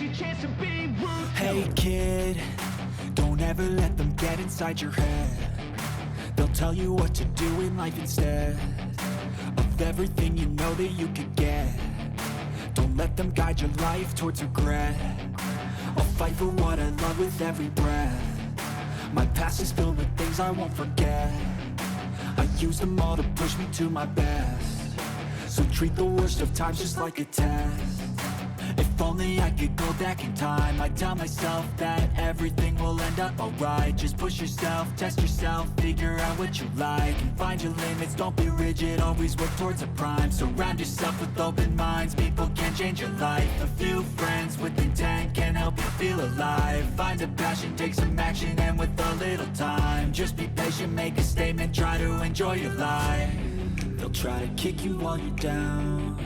your chance to be ruthless. Hey kid, don't ever let them get inside your head. They'll tell you what to do in life instead of everything you know that you could get. Don't let them guide your life towards regret. I'll fight for what I love with every breath. My past is filled with things I won't forget. I use them all to push me to my best. So treat the worst of times just like a test. If only I could go back in time, I'd tell myself that everything will end up alright. Just push yourself, test yourself, figure out what you like, and find your limits, don't be rigid, always work towards a prime. Surround yourself with open minds, people can change your life. A few friends with intent can help you feel alive. Find a passion, take some action, and with a little time, just be patient, make a statement, try to enjoy your life. They'll try to kick you while you're down.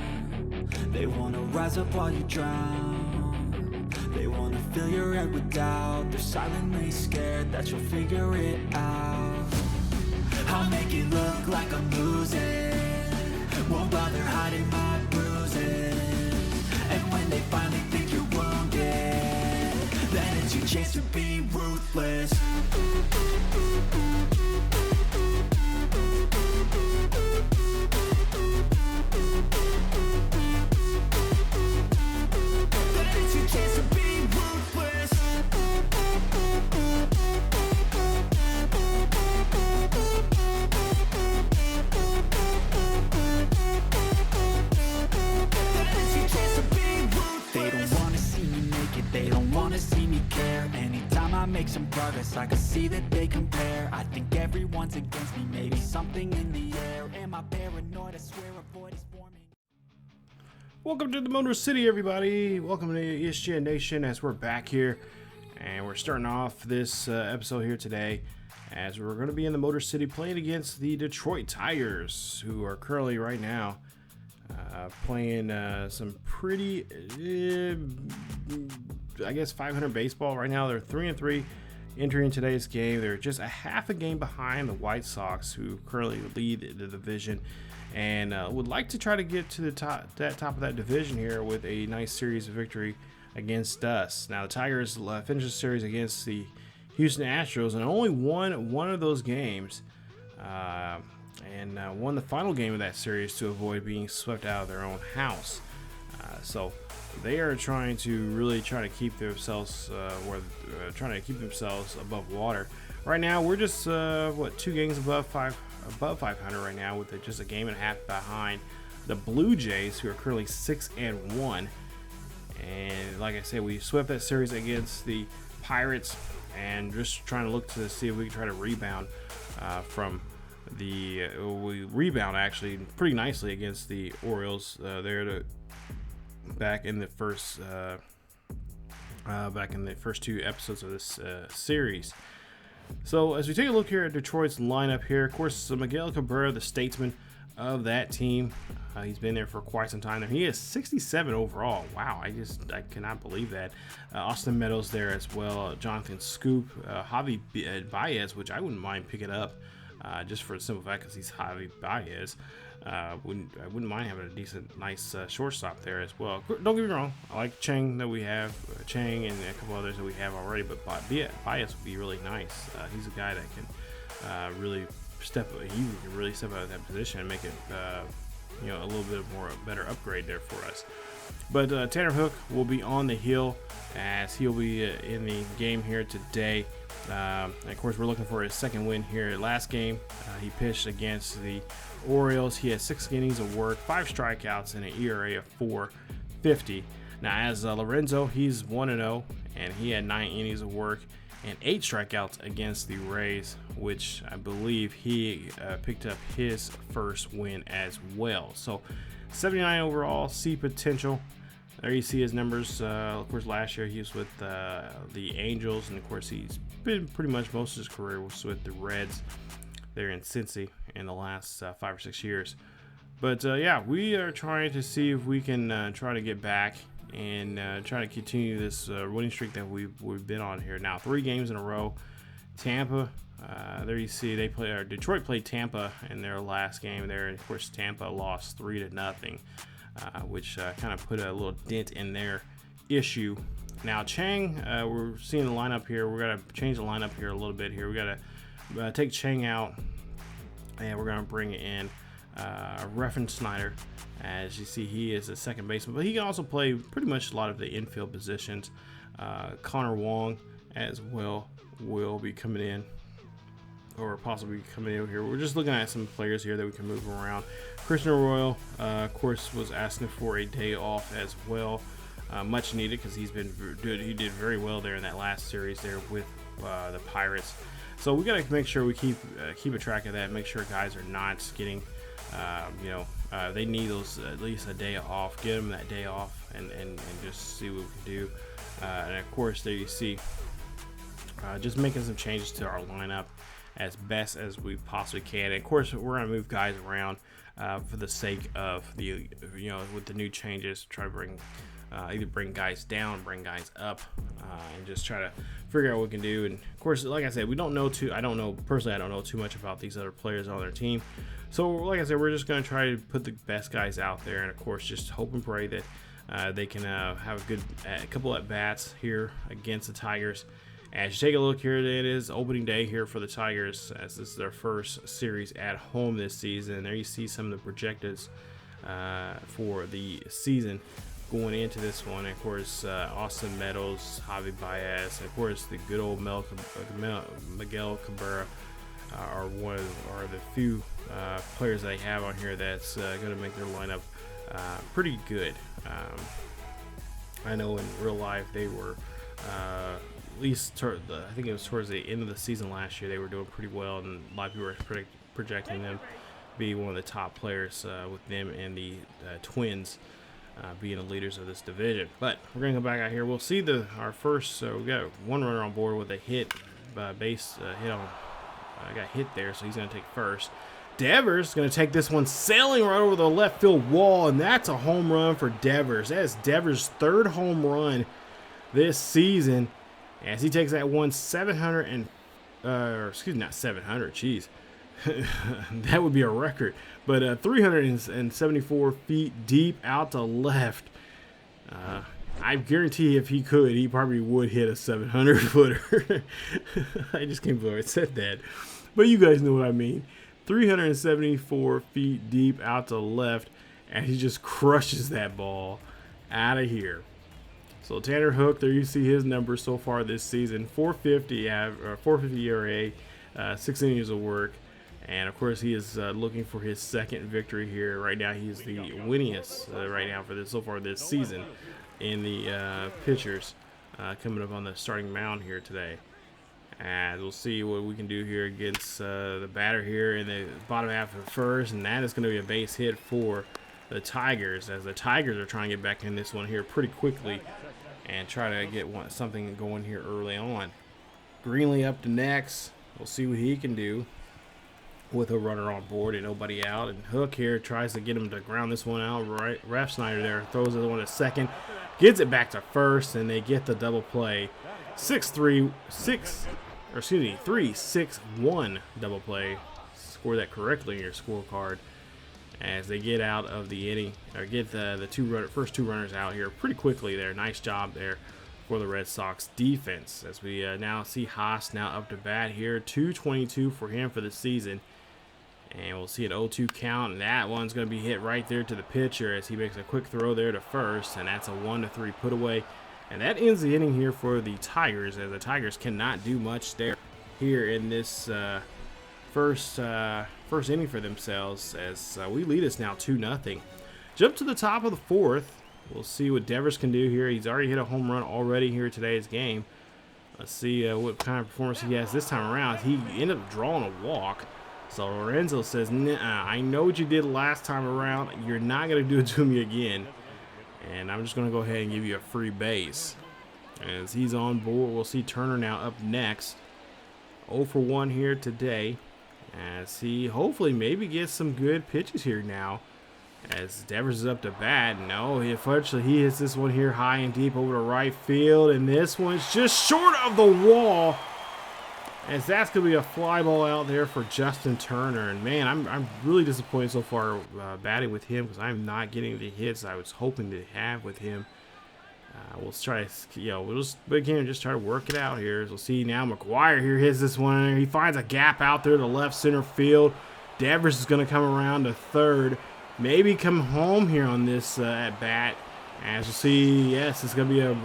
They wanna rise up while you drown. They wanna fill your head with doubt. They're silently scared that you'll figure it out. I'll make it look like I'm losing, won't bother hiding my bruises. And when they finally think you're wounded, then it's your chance to be ruthless. Make some progress, I can see that they compare. I think everyone's against me, maybe something in the air. Am I paranoid? I swear a void is forming. Welcome to the Motor City, everybody. Welcome to ESGN Nation as we're back here. And we're starting off this episode here today as we're going to be in the Motor City playing against the Detroit Tigers, who are currently right now playing some pretty, I guess, 500 baseball right now. They're 3-3 entering today's game. They're just a half a game behind the White Sox, who currently lead the division, and would like to try to get to the top of that division here with a nice series of victory against us. Now the Tigers finished the series against the Houston Astros and only won one of those games, and won the final game of that series to avoid being swept out of their own house. So they are trying to keep themselves trying to keep themselves above water. Right now, we're just 2 games above 500 right now, with just a game and a half behind the Blue Jays, who are currently 6-1. And like I said, we swept that series against the Pirates, and just trying to look to see if we can try to rebound from the. We rebound actually pretty nicely against the Orioles. Back in the first 2 episodes of this series. So as we take a look here at Detroit's lineup here, of course, Miguel Cabrera, the statesman of that team, he's been there for quite some time. He is 67 overall. Wow, I cannot believe that. Austin Meadows there as well. Jonathan Scoop, Javi Baez, which I wouldn't mind picking up just for the simple fact because he's Javi Baez. I wouldn't mind having a nice shortstop there as well. Don't get me wrong, I like Chang that we have, Chang and a couple others that we have already, but Baez would be really nice. He's a guy that can really step out of that position and make it a little bit more better upgrade there for us. But Tanner Houck will be on the hill as he'll be in the game here today. And of course, we're looking for his second win here. Last game, he pitched against the Orioles. He had 6 innings of work, 5 strikeouts, and an ERA of 4.50. Now, as Lorenzo, he's 1-0, and he had 9 innings of work and 8 strikeouts against the Rays, which I believe he picked up his first win as well. So, 79 overall, see potential. There you see his numbers. Of course, last year he was with the Angels, and of course he's been pretty much most of his career was with the Reds there in Cincy in the last 5 or 6 years. But yeah, we are trying to see if we can try to get back and try to continue this winning streak that we've been on here now. 3 games in a row. Tampa, there you see Detroit played Tampa in their last game there, and of course Tampa lost 3-0, which kind of put a little dent in their issue Now Chang, we're seeing the lineup here. We're gonna change the lineup here a little bit here. We gotta take Chang out, and we're gonna bring in Refn Snyder. As you see, he is a second baseman, but he can also play pretty much a lot of the infield positions. Connor Wong as well will be coming in, or possibly coming in here. We're just looking at some players here that we can move around. Christian Arroyo, of course, was asking for a day off as well. Much needed, because he's been good. He did very well there in that last series there with the Pirates. So we got to make sure we keep a track of that. Make sure guys are not getting, they need those at least a day off. Give them that day off and just see what we can do. And of course, there you see, just making some changes to our lineup as best as we possibly can. And of course, we're gonna move guys around for the sake of the, with the new changes, try to bring. Either bring guys down, bring guys up, and just try to figure out what we can do. And of course, like I said, we don't know too. I don't know too much about these other players on their team. So, like I said, we're just going to try to put the best guys out there, and of course, just hope and pray that they can have a good couple at bats here against the Tigers. As you take a look here, it is opening day here for the Tigers, as this is their first series at home this season. And there you see some of the projecteds for the season going into this one. Of course, Austin Meadows, Javi Baez, and of course the good old Miguel Cabrera are the few players that I have on here that's going to make their lineup pretty good. I know in real life they were at least I think it was towards the end of the season last year, they were doing pretty well, and a lot of people were projecting them to be one of the top players with them and the Twins being the leaders of this division. But we're gonna go back out here. We'll see our first. So we got one runner on board with a hit, base hit on. Got hit there, so he's gonna take first. Devers gonna take this one, sailing right over the left field wall, and that's a home run for Devers. That is Devers' third home run this season, as he takes that one 700 not 700. Jeez. That would be a record, but 374 feet deep out to left. I guarantee if he could, he probably would hit a 700 footer. I just can't believe I said that, but you guys know what I mean. 374 feet deep out to left, and he just crushes that ball out of here. So Tanner Houck, there you see his numbers so far this season: 450 ERA, 6 innings of work. And of course, he is looking for his second victory here. Right now, he's the winningest right now so far this season in the pitchers coming up on the starting mound here today. And we'll see what we can do here against the batter here in the bottom half of the first, and that is going to be a base hit for the Tigers, as the Tigers are trying to get back in this one here pretty quickly and try to get something going here early on. Greenlee up to next. We'll see what he can do with a runner on board and nobody out. And Houck here tries to get him to ground this one out. Right, Ref Snyder there throws the one to second, gets it back to first, and they get the double play. 3-6-1 double play. Score that correctly in your scorecard as they get out of the inning, or get the first two runners out here pretty quickly there. Nice job there for the Red Sox defense, as we now see Haas now up to bat here. 222 for him for the season. And we'll see an 0-2 count, and that one's going to be hit right there to the pitcher as he makes a quick throw there to first, and that's a 1-3 put away. And that ends the inning here for the Tigers, as the Tigers cannot do much there here in this first inning for themselves, as we lead us now 2-0. Jump to the top of the fourth. We'll see what Devers can do here. He's already hit a home run already here today's game. Let's see what kind of performance he has this time around. He ended up drawing a walk. So Lorenzo says, "Nah, I know what you did last time around. You're not going to do it to me again. And I'm just going to go ahead and give you a free base." As he's on board, we'll see Turner now up next. 0 for 1 here today, as he hopefully maybe gets some good pitches here now. As Devers is up to bat. No, unfortunately, he hits this one here high and deep over to right field. And this one's just short of the wall, as that's going to be a fly ball out there for Justin Turner. And man, I'm really disappointed so far batting with him, because I'm not getting the hits I was hoping to have with him. We'll try to, we'll just again just try to work it out here. We'll see now. McGuire here hits this one. He finds a gap out there to left center field. Devers is going to come around to third, maybe come home here on this at bat. As you'll see, yes, it's going to be a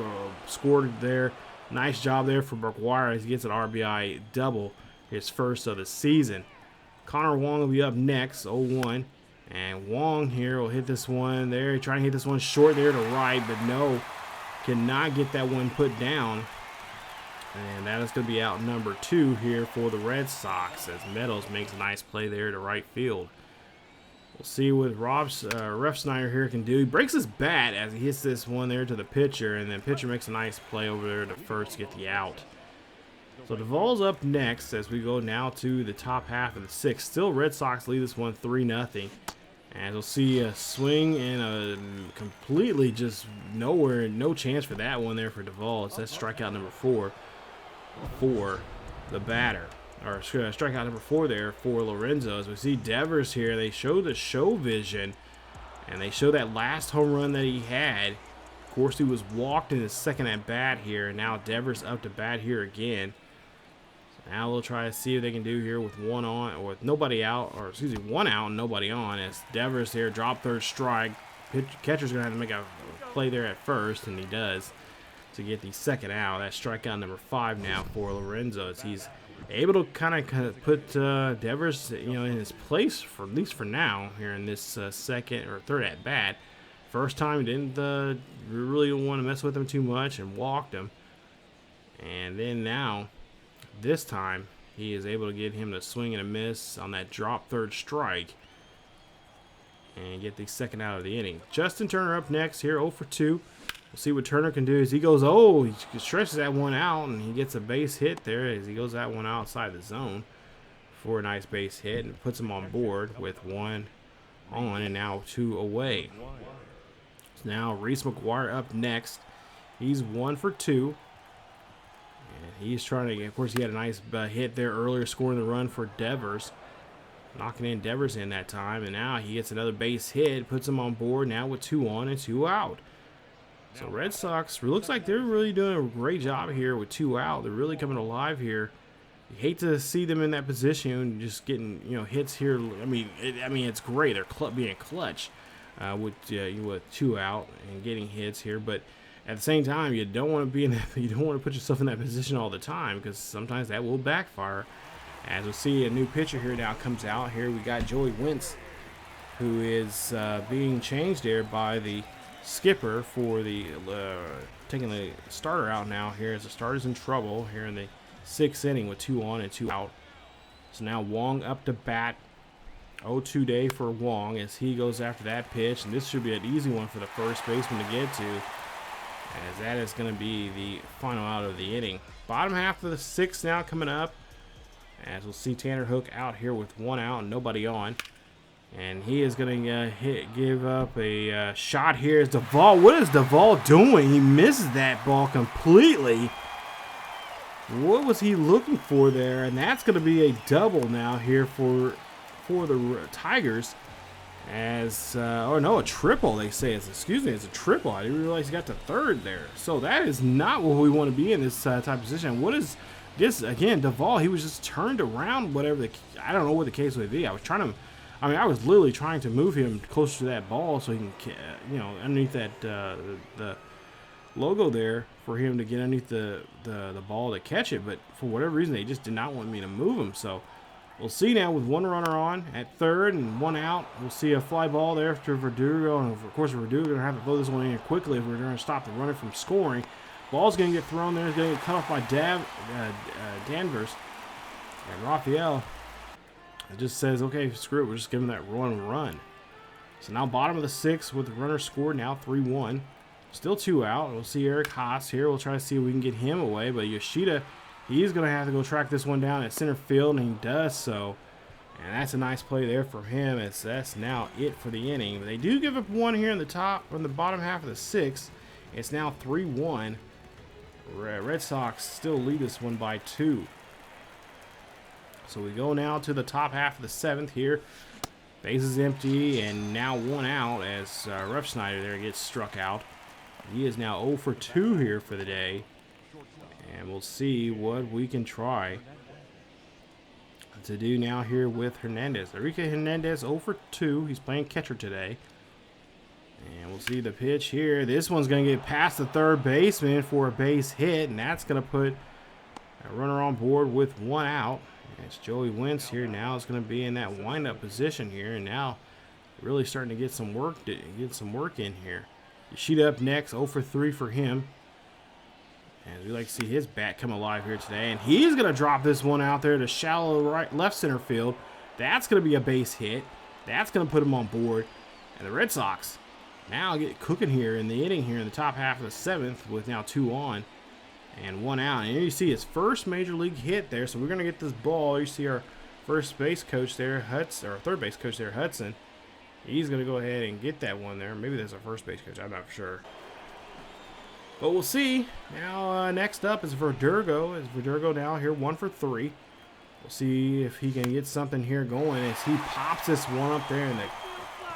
score there. Nice job there for McGuire as he gets an RBI double, his first of the season. Connor Wong will be up next, 0-1. And Wong here will hit this one there. Trying to hit this one short there to right, but no. Cannot get that one put down. And that is going to be out number 2 here for the Red Sox as Meadows makes a nice play there to right field. We'll see what Refsnyder here can do. He breaks his bat as he hits this one there to the pitcher, and then pitcher makes a nice play over there to first to get the out. So Duvall's up next as we go now to the top half of the 6th. Still Red Sox lead this one 3-0. And we'll see a swing and a completely just nowhere, no chance for that one there for Duvall. It's that strikeout number 4 for the batter. Or strikeout number 4 there for Lorenzo. As we see Devers here, they show the show vision. And they show that last home run that he had. Of course, he was walked in his second at bat here. Now Devers up to bat here again. Now we'll try to see what they can do here with one on, or with nobody out, or excuse me, one out and nobody on. As Devers here, drop third strike. Catcher's going to have to make a play there at first, and he does to get the second out. That's strikeout number 5 now for Lorenzo, as he's able to kind of put Devers, in his place, for at least for now, here in this second or third at bat. First time he didn't really want to mess with him too much and walked him, and then now. This time, he is able to get him to swing and a miss on that drop third strike and get the second out of the inning. Justin Turner up next here, 0 for 2. We'll see what Turner can do as he goes, he stretches that one out, and he gets a base hit there as he goes that one outside the zone for a nice base hit and puts him on board with 1 on and now 2 away. So now Reese McGuire up next. He's 1 for 2. And he's trying to, of course, he had a nice hit there earlier, scoring the run for Devers. Knocking in Devers in that time, and now he gets another base hit, puts him on board now with 2 on and 2 out. So Red Sox, looks like they're really doing a great job here with 2 out. They're really coming alive here. You hate to see them in that position, just getting hits here. I mean, it's great. They're being clutch with 2 out and getting hits here, but at the same time, you don't want to be in that. You don't want to put yourself in that position all the time because sometimes that will backfire. As we'll see, a new pitcher here now comes out. Here we got Joey Wentz, who is being changed there by the skipper for the taking the starter out now. Here as the starter's in trouble here in the 6th inning with 2 on and 2 out. So now Wong up to bat. 0-2 day for Wong as he goes after that pitch, and this should be an easy one for the first baseman to get to, as that is going to be the final out of the inning. Bottom half of the 6th now coming up, as we'll see Tanner Houck out here with 1 out and nobody on. And he is going to give up a shot here. Is Duvall? What is Duvall doing? He misses that ball completely. What was he looking for there? And that's going to be a double now here for the Tigers. As a triple, they say. It's a triple. I didn't realize he got to third there. So that is not what we want to be in this type of position. What is this again? Duvall, he was just turned around. I don't know what the case would be. I was literally trying to move him closer to that ball so he can, underneath that the logo there for him to get underneath the ball to catch it. But for whatever reason, they just did not want me to move him. So. We'll see now with 1 runner on at third and 1 out. We'll see a fly ball there after Verdugo. And of course, Verdugo going to have to throw this one in quickly if we're going to stop the runner from scoring. Ball's going to get thrown there. It's going to get cut off by Danvers. And Raphael just says, okay, screw it. We're just giving that run. So now bottom of the 6th with the runner scored now 3-1. Still 2 out. We'll see Eric Haas here. We'll try to see if we can get him away. But Yoshida, he's going to have to go track this one down at center field, and he does so. And that's a nice play there for him, as that's now it for the inning. But they do give up 1 here in the bottom half of the 6th. It's now 3-1. Red Sox still lead this one by 2. So we go now to the top half of the 7th here. Base is empty, and now 1 out as Refsnyder there gets struck out. He is now 0 for 2 here for the day. And we'll see what we can try to do now here with Hernandez. Enrique Hernandez 0 for 2. He's playing catcher today. And we'll see the pitch here. This one's going to get past the third baseman for a base hit. And that's going to put a runner on board with 1 out. It's Joey Wentz here. Now it's going to be in that windup position here. And now really starting to get some work in here. Yoshida up next, 0 for 3 for him. And we like to see his bat come alive here today. And he's going to drop this one out there to shallow left center field. That's going to be a base hit. That's going to put him on board. And the Red Sox now get cooking here in the inning here in the top half of the 7th with now 2 on and 1 out. And here you see his first major league hit there. So we're going to get this ball. You see our first base coach there, Hudson, or third base coach there, Hudson. He's going to go ahead and get that one there. Maybe that's our first base coach. I'm not sure. But we'll see. Now, next up is Verdugo. Verdugo now here 1 for 3. We'll see if he can get something here going as he pops this one up there. And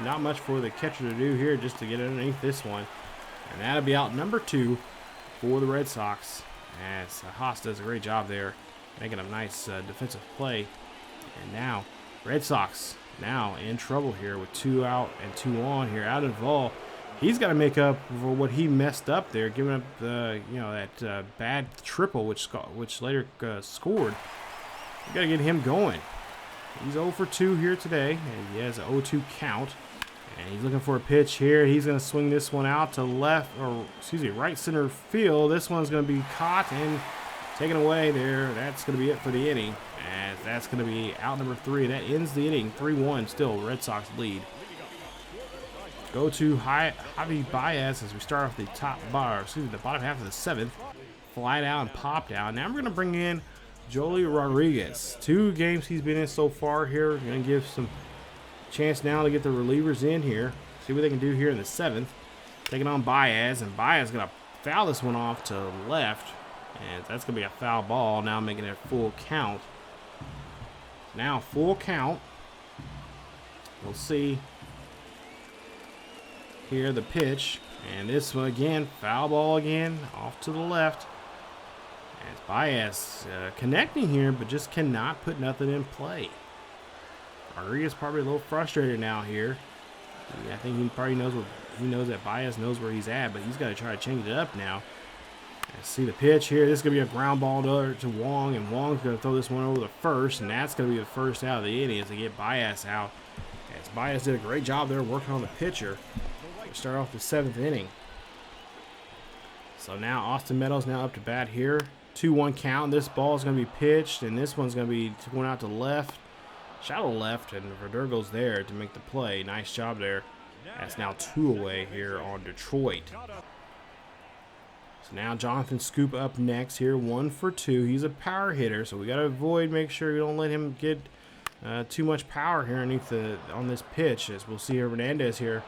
not much for the catcher to do here just to get underneath this one. And that'll be out number 2 for the Red Sox. As Haas does a great job there, making a nice defensive play. And now, Red Sox now in trouble here with 2 out and 2 on here. Out involved. He's got to make up for what he messed up there, giving up the that bad triple which later scored. You got to get him going. He's 0 for 2 here today, and he has an 0-2 count. And he's looking for a pitch here. He's going to swing this one out to right center field. This one's going to be caught and taken away there. That's going to be it for the inning. And that's going to be out number 3. That ends the inning. 3-1 still. Red Sox lead. Go to Javi Baez as we start off the the bottom half of the 7th. Flied out and popped out. Now we're going to bring in Joely Rodriguez. 2 games he's been in so far here. We're going to give some chance now to get the relievers in here. See what they can do here in the 7th. Taking on Baez, and Baez is going to foul this one off to left. And that's going to be a foul ball. Now making it a full count. Now full count. We'll see here the pitch. And this one again, foul ball again, off to the left. As Baez connecting here, but just cannot put nothing in play. Rodriguez probably a little frustrated now here. I think he probably knows that Baez knows where he's at, but he's got to try to change it up now. See the pitch here. This is going to be a ground ball to Wong, and Wong's going to throw this one over the first, and that's going to be the first out of the inning as they get Baez out. As Baez did a great job there working on the pitcher to start off the 7th inning. So now Austin Meadows now up to bat here. 2-1 count. This ball is going to be pitched, and this one's going to be going out to left, shallow left, and Verdugo's there to make the play. Nice job there. That's now 2 away here on Detroit. So now Jonathan Scoop up next here, 1 for 2. He's a power hitter, so we got to make sure we don't let him get too much power here on this pitch. As we'll see Hernandez here,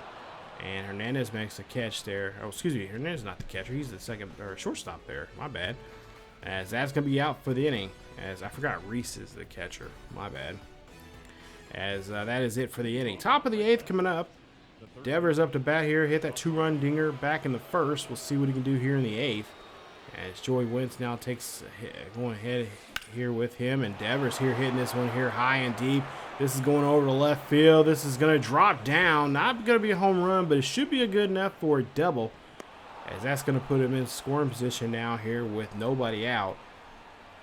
and Hernandez makes a catch there. Oh, excuse me, Hernandez is not the catcher. He's the shortstop there. My bad. As that's going to be out for the inning. As I forgot Reese is the catcher. My bad. As that is it for the inning. Top of the 8th coming up. Devers up to bat here. Hit that 2-run dinger back in the 1st. We'll see what he can do here in the 8th. As Joey Wentz now going ahead here with him. And Devers here hitting this one here high and deep. This is going over to left field. This is going to drop down. Not going to be a home run, but it should be a good enough for a double. As that's going to put him in scoring position now here with nobody out.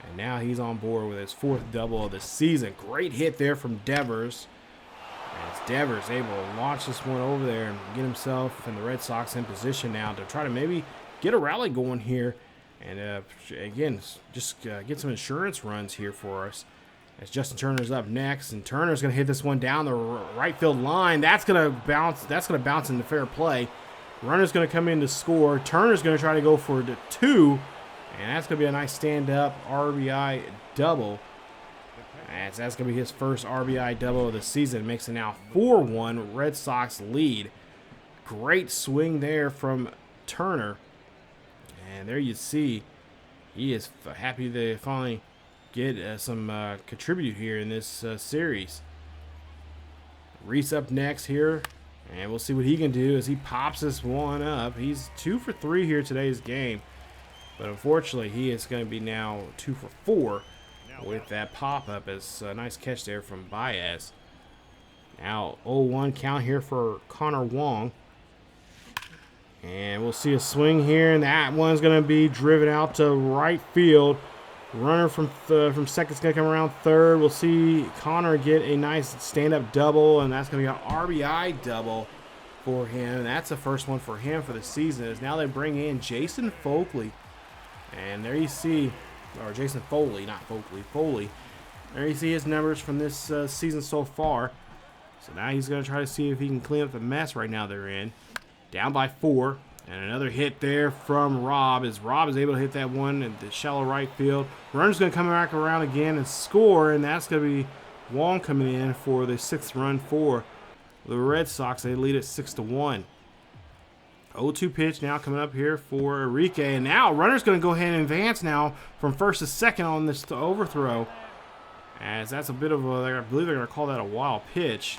And now he's on board with his 4th double of the season. Great hit there from Devers. As Devers able to launch this one over there and get himself and the Red Sox in position now to try to maybe get a rally going here. And again, just get some insurance runs here for us. As Justin Turner's up next, and Turner's going to hit this one down the right field line. That's going to bounce. That's going to bounce into fair play. Runner's going to come in to score. Turner's going to try to go for the 2, and that's going to be a nice stand-up RBI double. As that's going to be his first RBI double of the season. Makes it now 4-1 Red Sox lead. Great swing there from Turner. And there you see, he is happy to finally get some contribute here in this series. Reese up next here. And we'll see what he can do as he pops this one up. He's 2 for 3 here today's game. But unfortunately, he is going to be now 2 for 4 with that pop-up. As a nice catch there from Baez. Now 0-1 count here for Connor Wong. And we'll see a swing here, and that one's going to be driven out to right field. Runner from second's going to come around third. We'll see Connor get a nice stand-up double, and that's going to be an RBI double for him. And that's the first one for him for the season. As now they bring in Jason Foley. And there you see, or Jason Foley, not Foley, Foley. There you see his numbers from this season so far. So now he's going to try to see if he can clean up the mess right now they're in. Down by 4. And another hit there from Rob, as Rob is able to hit that one at the shallow right field. Runner's going to come back around again and score, and that's going to be Wong coming in for the 6th run for the Red Sox. They lead it 6-1. 0-2 pitch now coming up here for Enrique, and now runner's going to go ahead and advance now from first to second on this overthrow, as that's a bit of a, I believe they're going to call that a wild pitch,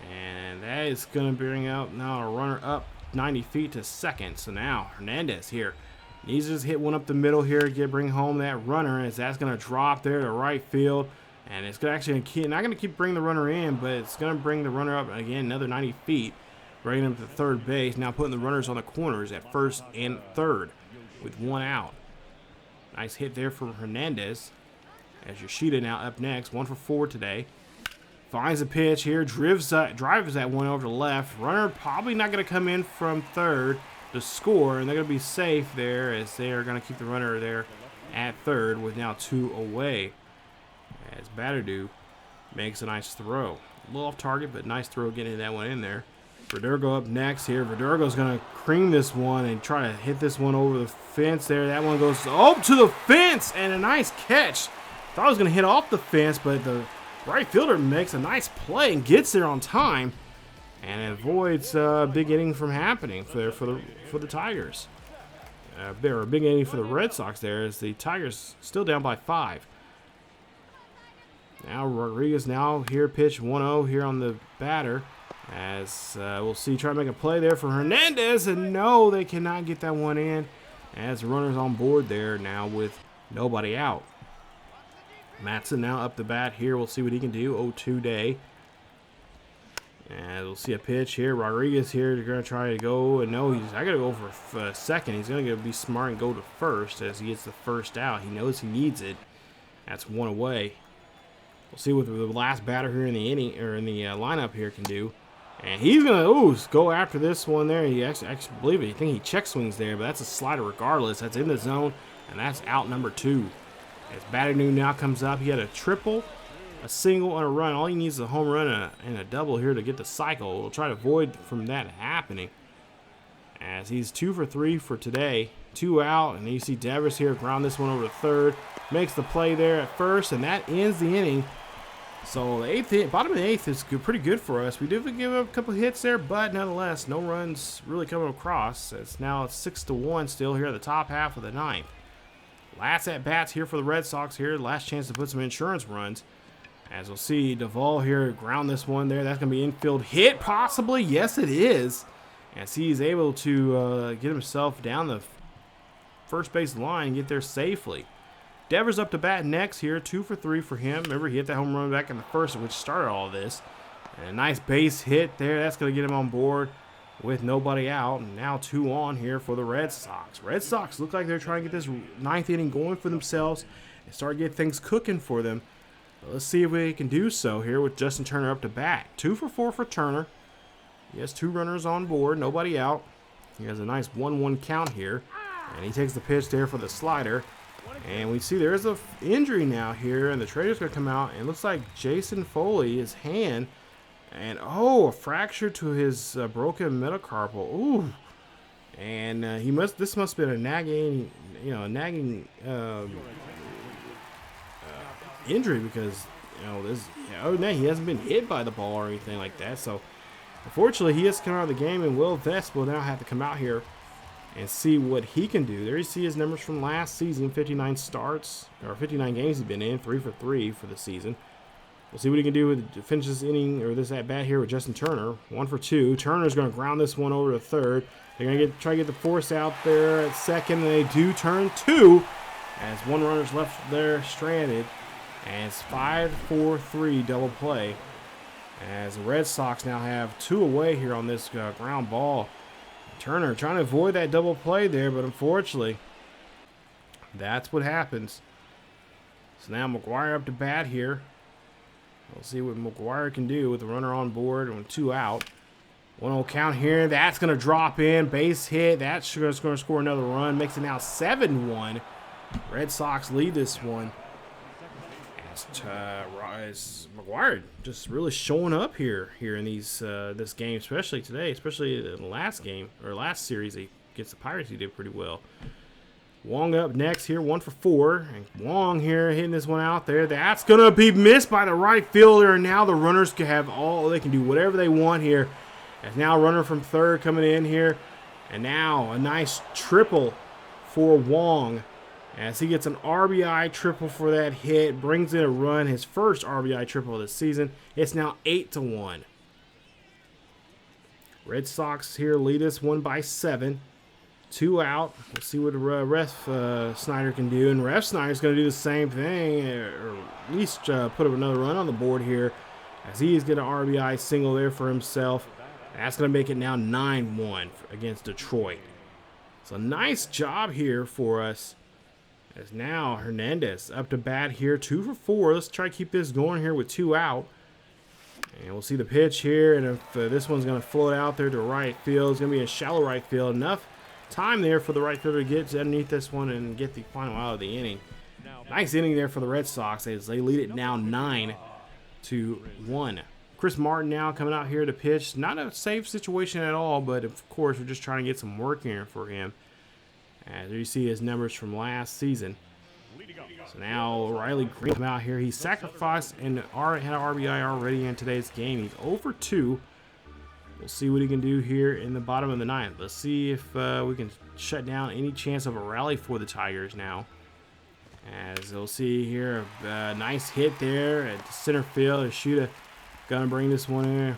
and that is going to bring out now a runner up 90 feet to second. So now Hernandez here needs to just hit one up the middle here, bring home that runner, as that's going to drop there to right field, and it's going to actually not going to keep bringing the runner in, but it's going to bring the runner up again another 90 feet, bringing him to third base. Now putting the runners on the corners at first and third with 1 out. Nice hit there from Hernandez, as Yoshida now up next, 1 for 4 today. Finds a pitch here, drives that one over to left. Runner probably not going to come in from third to score, and they're going to be safe there, as they are going to keep the runner there at third with now 2 away. As Baderdu makes a nice throw. A little off target, but nice throw getting that one in there. Verdugo up next here. Verdugo's going to cream this one and try to hit this one over the fence there. That one goes up to the fence, and a nice catch. Thought it was going to hit off the fence, but the right fielder makes a nice play and gets there on time, and avoids a big inning from happening for the Tigers. A big inning for the Red Sox there, as the Tigers still down by 5. Now Rodriguez now here pitch 1-0 here on the batter, as we'll see try to make a play there for Hernandez, and no, they cannot get that one in, as the runner's on board there now with nobody out. Matson now up the bat here. We'll see what he can do. 0-2 day. And we'll see a pitch here. Rodriguez here. They're going to try to go. And no, I got to go for second. He's going to be smart and go to first as he gets the first out. He knows he needs it. That's 1 away. We'll see what the last batter here in the inning or in the lineup here can do. And he's going to go after this one there. He actually believe it. I think he check swings there, but that's a slider regardless. That's in the zone, and that's out number 2. As Baderdu now comes up, he had a triple, a single, and a run. All he needs is a home run and a double here to get the cycle. We'll try to avoid from that happening, as he's 2 for 3 for today. 2 out, and you see Devers here ground this one over to third. Makes the play there at first, and that ends the inning. So the bottom of the 8th is pretty good for us. We did give up a couple hits there, but nonetheless, no runs really coming across. It's now 6-1 still here at the top half of the 9th. Last at-bats here for the Red Sox here. Last chance to put some insurance runs. As we'll see, Duvall here ground this one there. That's going to be infield hit, possibly. Yes, it is. As he's able to get himself down the first base line and get there safely. Devers up to bat next here. 2 for 3 for him. Remember, he hit that home run back in the first, which started all this. And a nice base hit there. That's going to get him on board with nobody out, and now 2 on here for the Red Sox. Red Sox look like they're trying to get this 9th inning going for themselves and start getting things cooking for them. But let's see if we can do so here with Justin Turner up to bat. 2 for 4 for Turner. He has 2 runners on board, nobody out. He has a nice 1-1 count here, and he takes the pitch there for the slider. And we see there's an injury now here, and the trader's going to come out, and it looks like Jason Foley, his hand, and a fracture to his broken metacarpal. Ooh, and this must have been a nagging injury, because he hasn't been hit by the ball or anything like that. So unfortunately, he has to come out of the game, and Will Vest will now have to come out here and see what he can do. There you see his numbers from last season: 59 starts, or 59 games he's been in, 3 for 3 for the season. We'll see what he can do with finish this inning or this at bat here with Justin Turner. 1 for 2. Turner's going to ground this one over to third. They're going to try to get the force out there at second, and they do turn 2 as one runner's left there stranded. And it's 5-4-3 double play as the Red Sox now have 2 away here on this ground ball. Turner trying to avoid that double play there, but unfortunately, that's what happens. So now McGuire up to bat here. We'll see what McGuire can do with the runner on board and 2 out. 1-0 count here. That's going to drop in. Base hit. That's going to score another run. Makes it now 7-1. Red Sox lead this one. As McGuire just really showing up here in these this game, especially today, especially in the last game or last series against the Pirates. He did pretty well. Wong up next here, 1 for 4. And Wong here hitting this one out there. That's going to be missed by the right fielder. And now the runners can have they can do whatever they want here. As now runner from third coming in here. And now a nice triple for Wong. As he gets an RBI triple for that hit. Brings in a run, his first RBI triple of the season. It's now 8-1. Red Sox here lead this one by 7. 2 out. We'll see what Ref Snyder can do. And Ref Snyder's going to do the same thing, or at least put up another run on the board here, as he's getting an RBI single there for himself. That's going to make it now 9-1 against Detroit. So nice job here for us. As now Hernandez up to bat here, 2 for 4. Let's try to keep this going here with 2 out. And we'll see the pitch here. And if this one's going to float out there to right field, it's going to be a shallow right field. Enough time there for the right fielder to get underneath this one and get the final out of the inning. Nice inning there for the Red Sox as they lead it now 9-1. Chris Martin now coming out here to pitch. Not a safe situation at all, but of course we're just trying to get some work here for him. As you see his numbers from last season. So now Riley Green come out here. He sacrificed and had an RBI already in today's game. He's 0 for 2. We'll see what he can do here in the bottom of the 9th. Let's see if we can shut down any chance of a rally for the Tigers now. As we'll see here, a nice hit there at the center field. Yoshida gonna bring this one in.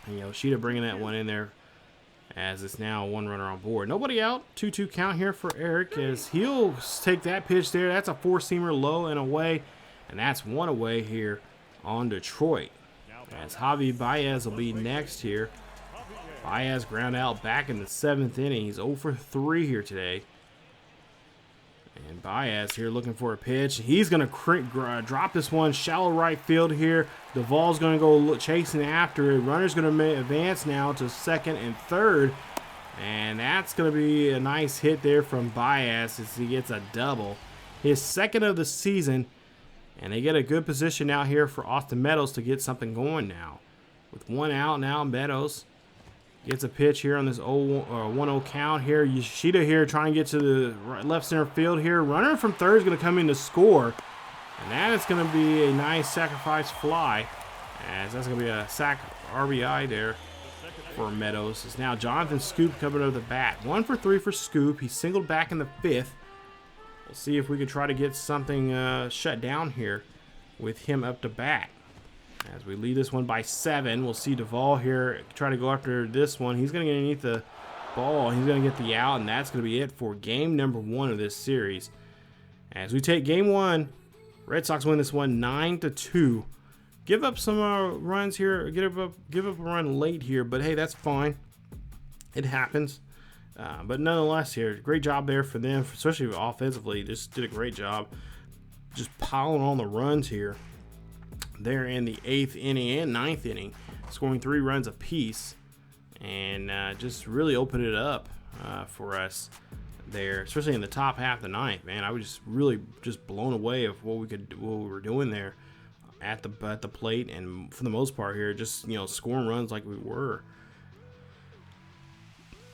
And Yoshida bringing that one in there as it's now 1 runner on board. Nobody out. 2-2 count here for Eric as he'll take that pitch there. That's a 4-seamer low and away. And that's 1 away here on Detroit. As Javi Baez will be next here. Baez ground out back in the 7th inning. He's 0 for 3 here today. And Baez here looking for a pitch. He's going to drop this one shallow right field here. Duvall's going to go chasing after it. Runner's going to advance now to second and third. And that's going to be a nice hit there from Baez as he gets a double. His 2nd of the season. And they get a good position out here for Austin Meadows to get something going now. With 1 out now, Meadows gets a pitch here on this 1-0 count here. Yoshida here trying to get to the left center field here. Runner from third is going to come in to score. And that is going to be a nice sacrifice fly. As that's going to be a sac RBI there for Meadows. It's now Jonathan Scoop coming to the bat. 1 for 3 for Scoop. He singled back in the 5th. We'll see if we can try to get something shut down here with him up to bat. As we lead this one by 7, we'll see Duvall here try to go after this one. He's going to get underneath the ball. He's going to get the out, and that's going to be it for game number 1 of this series. As we take game 1, Red Sox win this one 9-2. Give up some runs here. Give up a run late here, but hey, that's fine. It happens. But nonetheless here, great job there for them, especially offensively. Just did a great job just piling on the runs here. There in the 8th inning and 9th inning, scoring 3 runs apiece. And just really opened it up for us there, especially in the top half of the 9th, man. I was just really just blown away of what we were doing there at the plate, and for the most part here, just scoring runs like we were.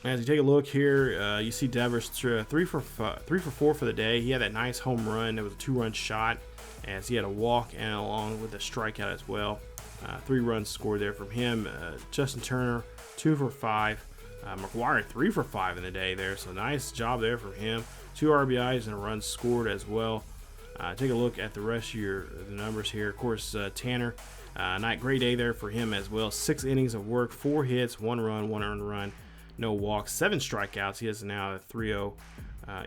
As you take a look here, you see Devers 3 for 4 for the day. He had that nice home run. It was a 2-run shot, as he had a walk and along with a strikeout as well. 3 runs scored there from him. Justin Turner 2 for 5. McGuire 3 for 5 in the day there. So nice job there for him. 2 RBIs and a run scored as well. Take a look at the rest of the numbers here. Of course, Tanner, great day there for him as well. 6 innings of work, 4 hits, 1 run, 1 earned run, no walks, 7 strikeouts. He has now a 3.0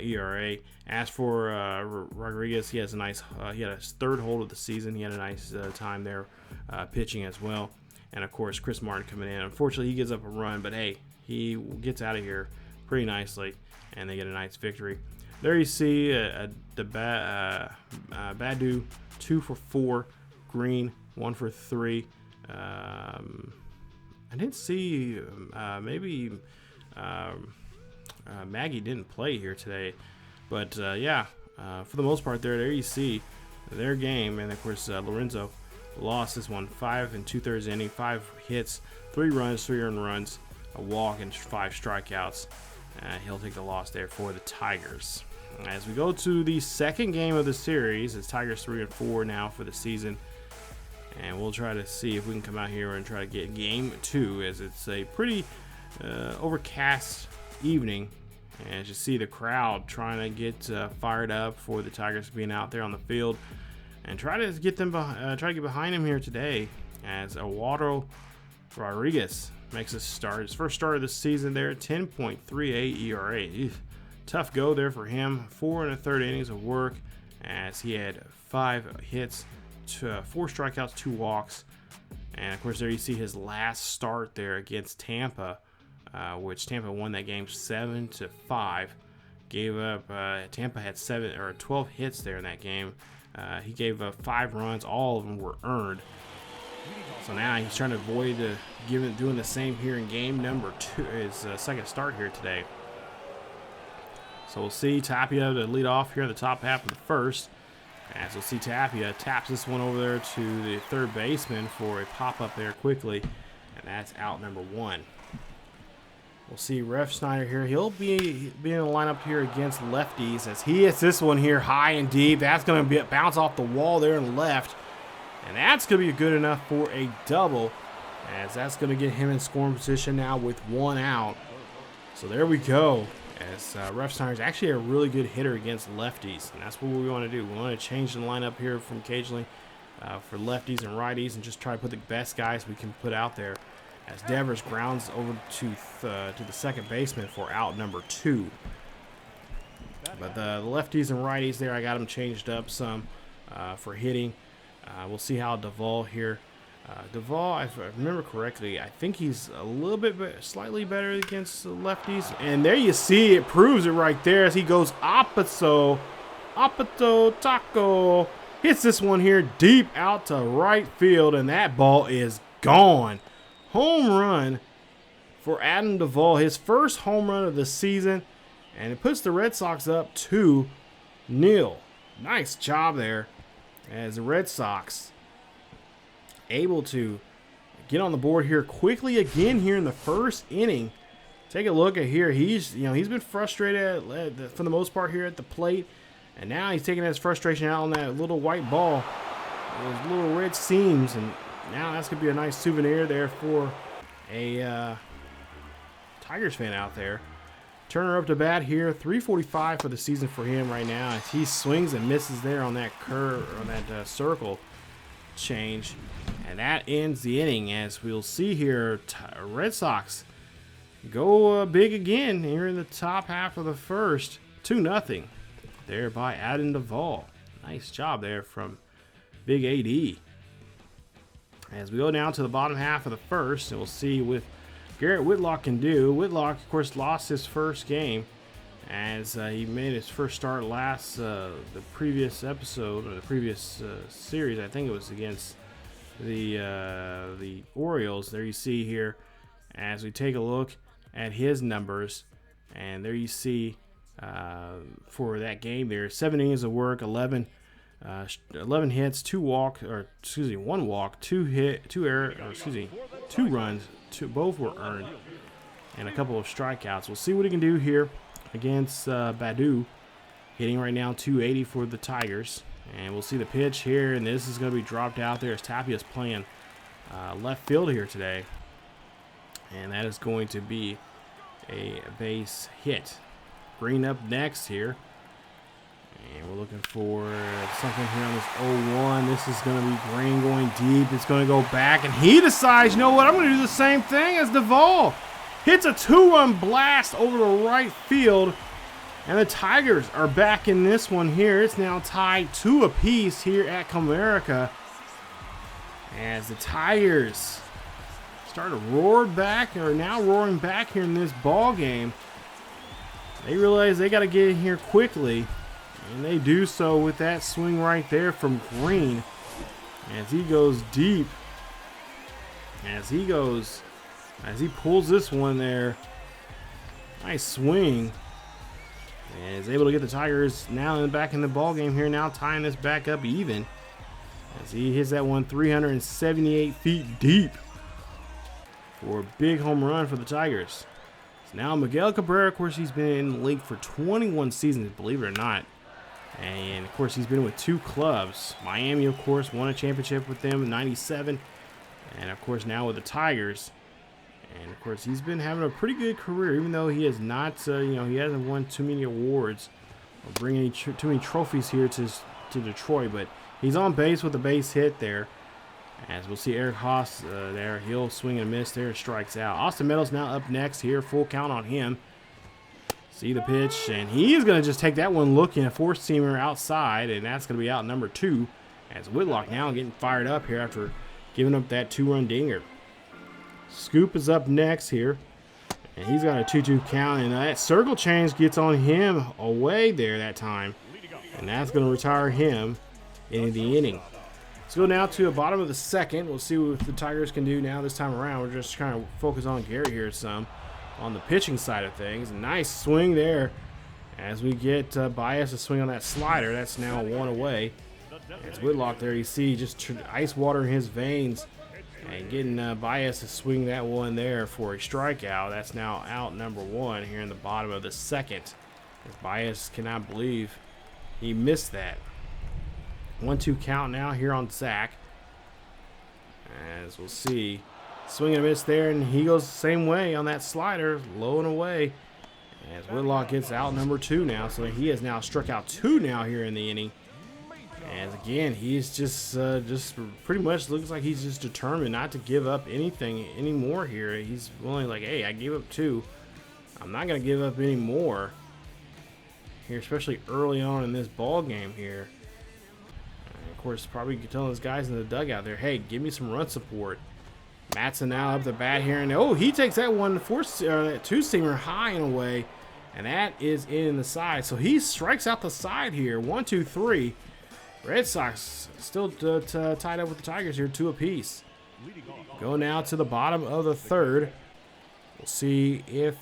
ERA. As for Rodriguez, he has a nice. He had his 3rd hold of the season. He had a nice time there pitching as well. And of course, Chris Martin coming in. Unfortunately, he gives up a run, but hey, he gets out of here pretty nicely, and they get a nice victory. There you see Badu 2 for 4, Green 1 for 3. I didn't see maybe Maggie didn't play here today, but yeah, for the most part, there you see their game, and of course Lorenzo lost this one 5 2/3 inning, 5 hits, 3 runs, 3 earned runs, a walk, and 5 strikeouts. He'll take the loss there for the Tigers. As we go to the second game of the series, it's Tigers 3-4 now for the season, and we'll try to see if we can come out here and try to get game 2, as it's a pretty overcast evening. And as you see, the crowd trying to get fired up for the Tigers being out there on the field, and try to get them try to get behind him here today, as Eduardo Rodriguez makes his start, his first start of the season there. 10.38 ERA. Eesh. Tough go there for him. 4 1/3 innings of work, as he had 5 hits, 4 strikeouts, 2 walks, and of course there you see his last start there against Tampa, which Tampa won that game 7-5. Gave up. Tampa had 12 hits there in that game. He gave up 5 runs. All of them were earned. So now he's trying to avoid doing the same here in game number 2, his second start here today. So we'll see Tapia to lead off here in the top half of the first. As we'll see Tapia taps this one over there to the third baseman for a pop-up there quickly. And that's out number 1. We'll see Ref Snyder here. He'll be in the lineup here against lefties, as he hits this one here high and deep. That's going to bounce off the wall there and left. And that's going to be good enough for a double, as that's going to get him in scoring position now with 1 out. So there we go. As Ref Snyder is actually a really good hitter against lefties, and that's what we want to do. We want to change the lineup here from occasionally for lefties and righties, and just try to put the best guys we can put out there. As Devers grounds over to the second baseman for out number 2. But the lefties and righties there, I got them changed up some for hitting. We'll see how Duvall here. Duvall, if I remember correctly, I think he's a little bit slightly better against the lefties. And there you see, it proves it right there as he goes opposite taco. Hits this one here deep out to right field, and that ball is gone. Home run for Adam Duvall, his first home run of the season, and it puts the Red Sox up 2-0. Nice job there, as the Red Sox able to get on the board here quickly again here in the first inning. Take a look at here. He's been frustrated for the most part here at the plate, and now he's taking his frustration out on that little white ball, those little red seams, and now that's gonna be a nice souvenir there for a Tigers fan out there. Turner up to bat here. 345 for the season for him right now, as he swings and misses there on that curve, on that circle change. And that ends the inning, as we'll see here. Red Sox go big again here in the top half of the first. 2-0 there by Adam Duvall. Nice job there from Big AD. As we go down to the bottom half of the first, and we'll see what Garrett Whitlock can do. Whitlock, of course, lost his first game, as he made his first start the previous episode, or the previous series. I think it was against the Orioles. There you see here, as we take a look at his numbers, and there you see for that game there, 7 innings of work, 11 hits, 1 walk, 2 runs, both were earned, and a couple of strikeouts. We'll see what he can do here against Badu, hitting right now 280 for the Tigers. And we'll see the pitch here, and this is going to be dropped out there as Tapia's playing left field here today. And that is going to be a base hit. Green up next here. And we're looking for something here on this 0-1. This is going to be Green going deep. It's going to go back, and he decides, you know what, I'm going to do the same thing as Duvall. Hits a 2-run blast over the right field. And the Tigers are back in this one here. It's now tied 2 apiece here at Comerica. As the Tigers start to roar back, or now roaring back here in this ball game. They realize they got to get in here quickly. And they do so with that swing right there from Green. As he goes deep. As he pulls this one there. Nice swing. And is able to get the Tigers now back in the ball game here, now tying this back up even. As he hits that one 378 feet deep for a big home run for the Tigers. So now Miguel Cabrera, of course, he's been in the league for 21 seasons, believe it or not. And of course, he's been with 2 clubs. Miami, of course, won a championship with them in '97. And of course, now with the Tigers. And of course, he's been having a pretty good career, even though he has not, he hasn't won too many awards or bring any too many trophies here to Detroit. But he's on base with a base hit there. As we'll see Eric Haas there, he'll swing and miss there, strikes out. Austin Meadows now up next here, full count on him. See the pitch, and he's going to just take that one looking, a four-seamer outside, and that's going to be out number 2. As Whitlock now getting fired up here after giving up that 2-run dinger. Scoop is up next here, and he's got a 2-2 count, and that circle change gets on him away there that time, and that's going to retire him in the inning. Let's go now to the bottom of the second. We'll see what the Tigers can do now this time around. We're just trying to focus on Gary here some on the pitching side of things. Nice swing there as we get Baez to swing on that slider. That's now 1 away. As Whitlock there, you see just ice water in his veins. And getting Baez to swing that one there for a strikeout. That's now out number 1 here in the bottom of the second. As Baez cannot believe he missed that. 1-2 count now here on Zach. As we'll see. Swing and a miss there, and he goes the same way on that slider, low and away. As Whitlock gets out number 2 now. So he has now struck out 2 now here in the inning. As again, he's just pretty much looks like he's just determined not to give up anything anymore here. He's willing, like, hey, I gave up 2. I'm not going to give up any more here, especially early on in this ball game here. And of course, probably telling those guys in the dugout there, hey, give me some run support. Matson now up the bat here, and oh, he takes that one, that 2-seamer high and away, and that is in the side. So he strikes out the side here. 1, 2, 3. Red Sox still tied up with the Tigers here, 2 apiece. Go now to the bottom of the third. We'll see if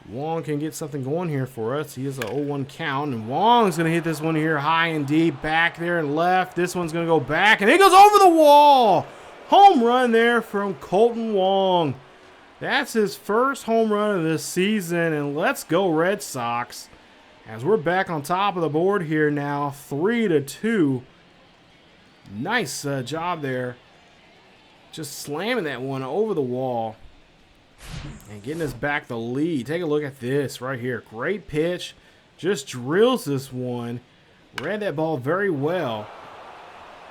Wong can get something going here for us. He has a 0-1 count, and Wong's going to hit this one here high and deep, back there and left. This one's going to go back, and it goes over the wall. Home run there from Colton Wong. That's his first home run of this season, and let's go Red Sox. As we're back on top of the board here now, 3-2. Nice job there. Just slamming that one over the wall and getting us back the lead. Take a look at this right here. Great pitch. Just drills this one. Read that ball very well.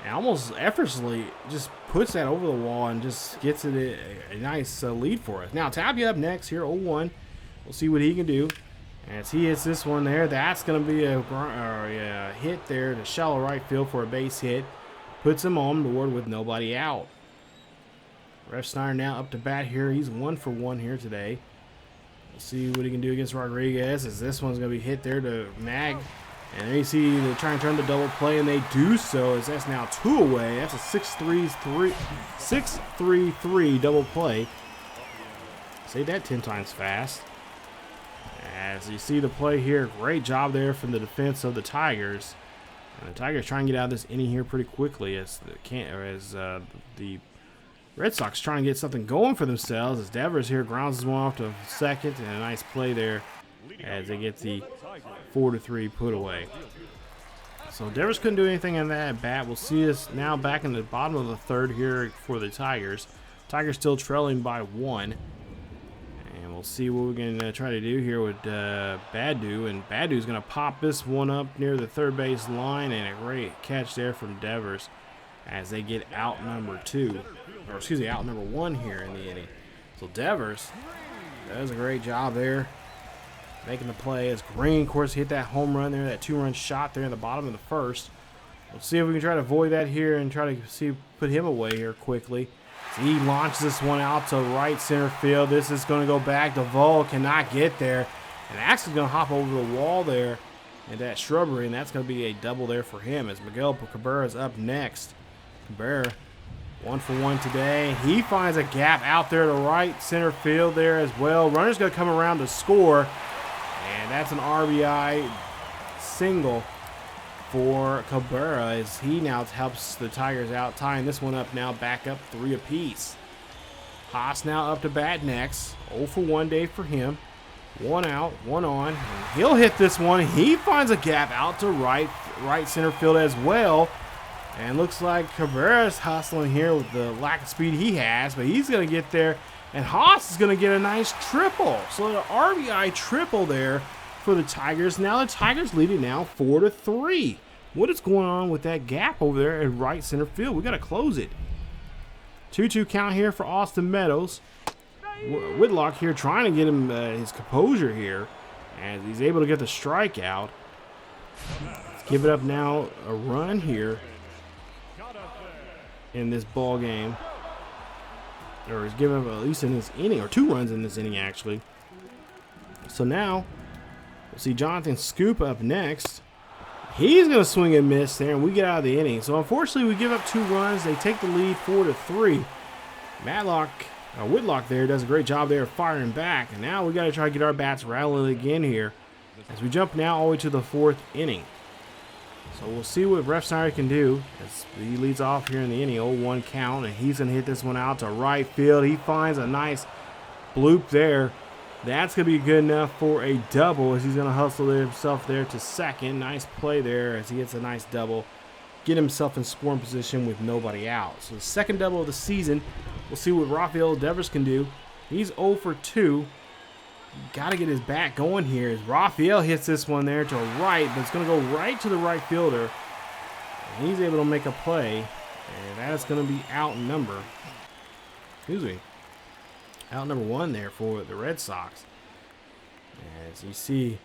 And almost effortlessly just puts that over the wall and just gets it a nice lead for us. Now, Tapia up next here, 0-1. We'll see what he can do. As he hits this one there, that's going to be a hit there to shallow right field for a base hit. Puts him on board with nobody out. Ref Snyder now up to bat here. He's 1 for 1 here today. We'll see what he can do against Rodriguez, as this one's going to be hit there to Mag. And there you see they're trying to turn the double play, and they do so, as that's now 2 away. That's a 6-3-3 double play. Say that 10 times fast. As you see the play here, great job there from the defense of the Tigers. And the Tigers trying to get out of this inning here pretty quickly, as the Red Sox trying to get something going for themselves. As Devers here grounds this one off to second, and a nice play there as they get the 4-3 put away. So Devers couldn't do anything in that at bat. We'll see us now back in the bottom of the third here for the Tigers. Tigers still trailing by 1. And we'll see what we can try to do here with Badu. And Badu's going to pop this one up near the third base line. And a great catch there from Devers as they get out number one here in the inning. So Devers does a great job there making the play as Green, of course, hit that home run there, that 2-run shot there in the bottom of the first. Let's see if we can try to avoid that here and try to put him away here quickly. So he launches this one out to right center field. This is going to go back. Duvall cannot get there. And actually going to hop over the wall there in that shrubbery, and that's going to be a double there for him as Miguel Cabrera is up next. Cabrera, 1 for 1 today. He finds a gap out there to right center field there as well. Runner's going to come around to score. And that's an RBI single for Cabrera as he now helps the Tigers out, tying this one up now, back up 3 apiece. Haas now up to bat next. 0 for 1 day for him. 1 out, 1 on. And he'll hit this one. He finds a gap out to right center field as well. And looks like Cabrera's hustling here with the lack of speed he has, but he's going to get there. And Haas is going to get a nice triple. So the RBI triple there for the Tigers. Now the Tigers lead it now 4-3. What is going on with that gap over there at right center field? We got to close it. 2-2 count here for Austin Meadows. Whitlock here trying to get him his composure here as he's able to get the strikeout. Let's give it up now, a run here in this ball game. Or he's given up at least in this inning, or 2 runs in this inning actually. So now we'll see Jonathan Scoop up next. He's going to swing and miss there, and we get out of the inning. So unfortunately, we give up 2 runs. They take the lead 4-3. Whitlock there does a great job there of firing back, and now we got to try to get our bats rattling again here as we jump now all the way to the 4th inning. So we'll see what Refsnyder can do as he leads off here in the inning, 0-1 count, and he's going to hit this one out to right field. He finds a nice bloop there. That's going to be good enough for a double as he's going to hustle himself there to second. Nice play there as he gets a nice double. Get himself in scoring position with nobody out. So the second double of the season. We'll see what Rafael Devers can do. He's 0 for 2. Got to get his bat going here as Rafael hits this one there to right, but it's going to go right to the right fielder. And he's able to make a play, and that's going to be out number 1 there for the Red Sox. As you see,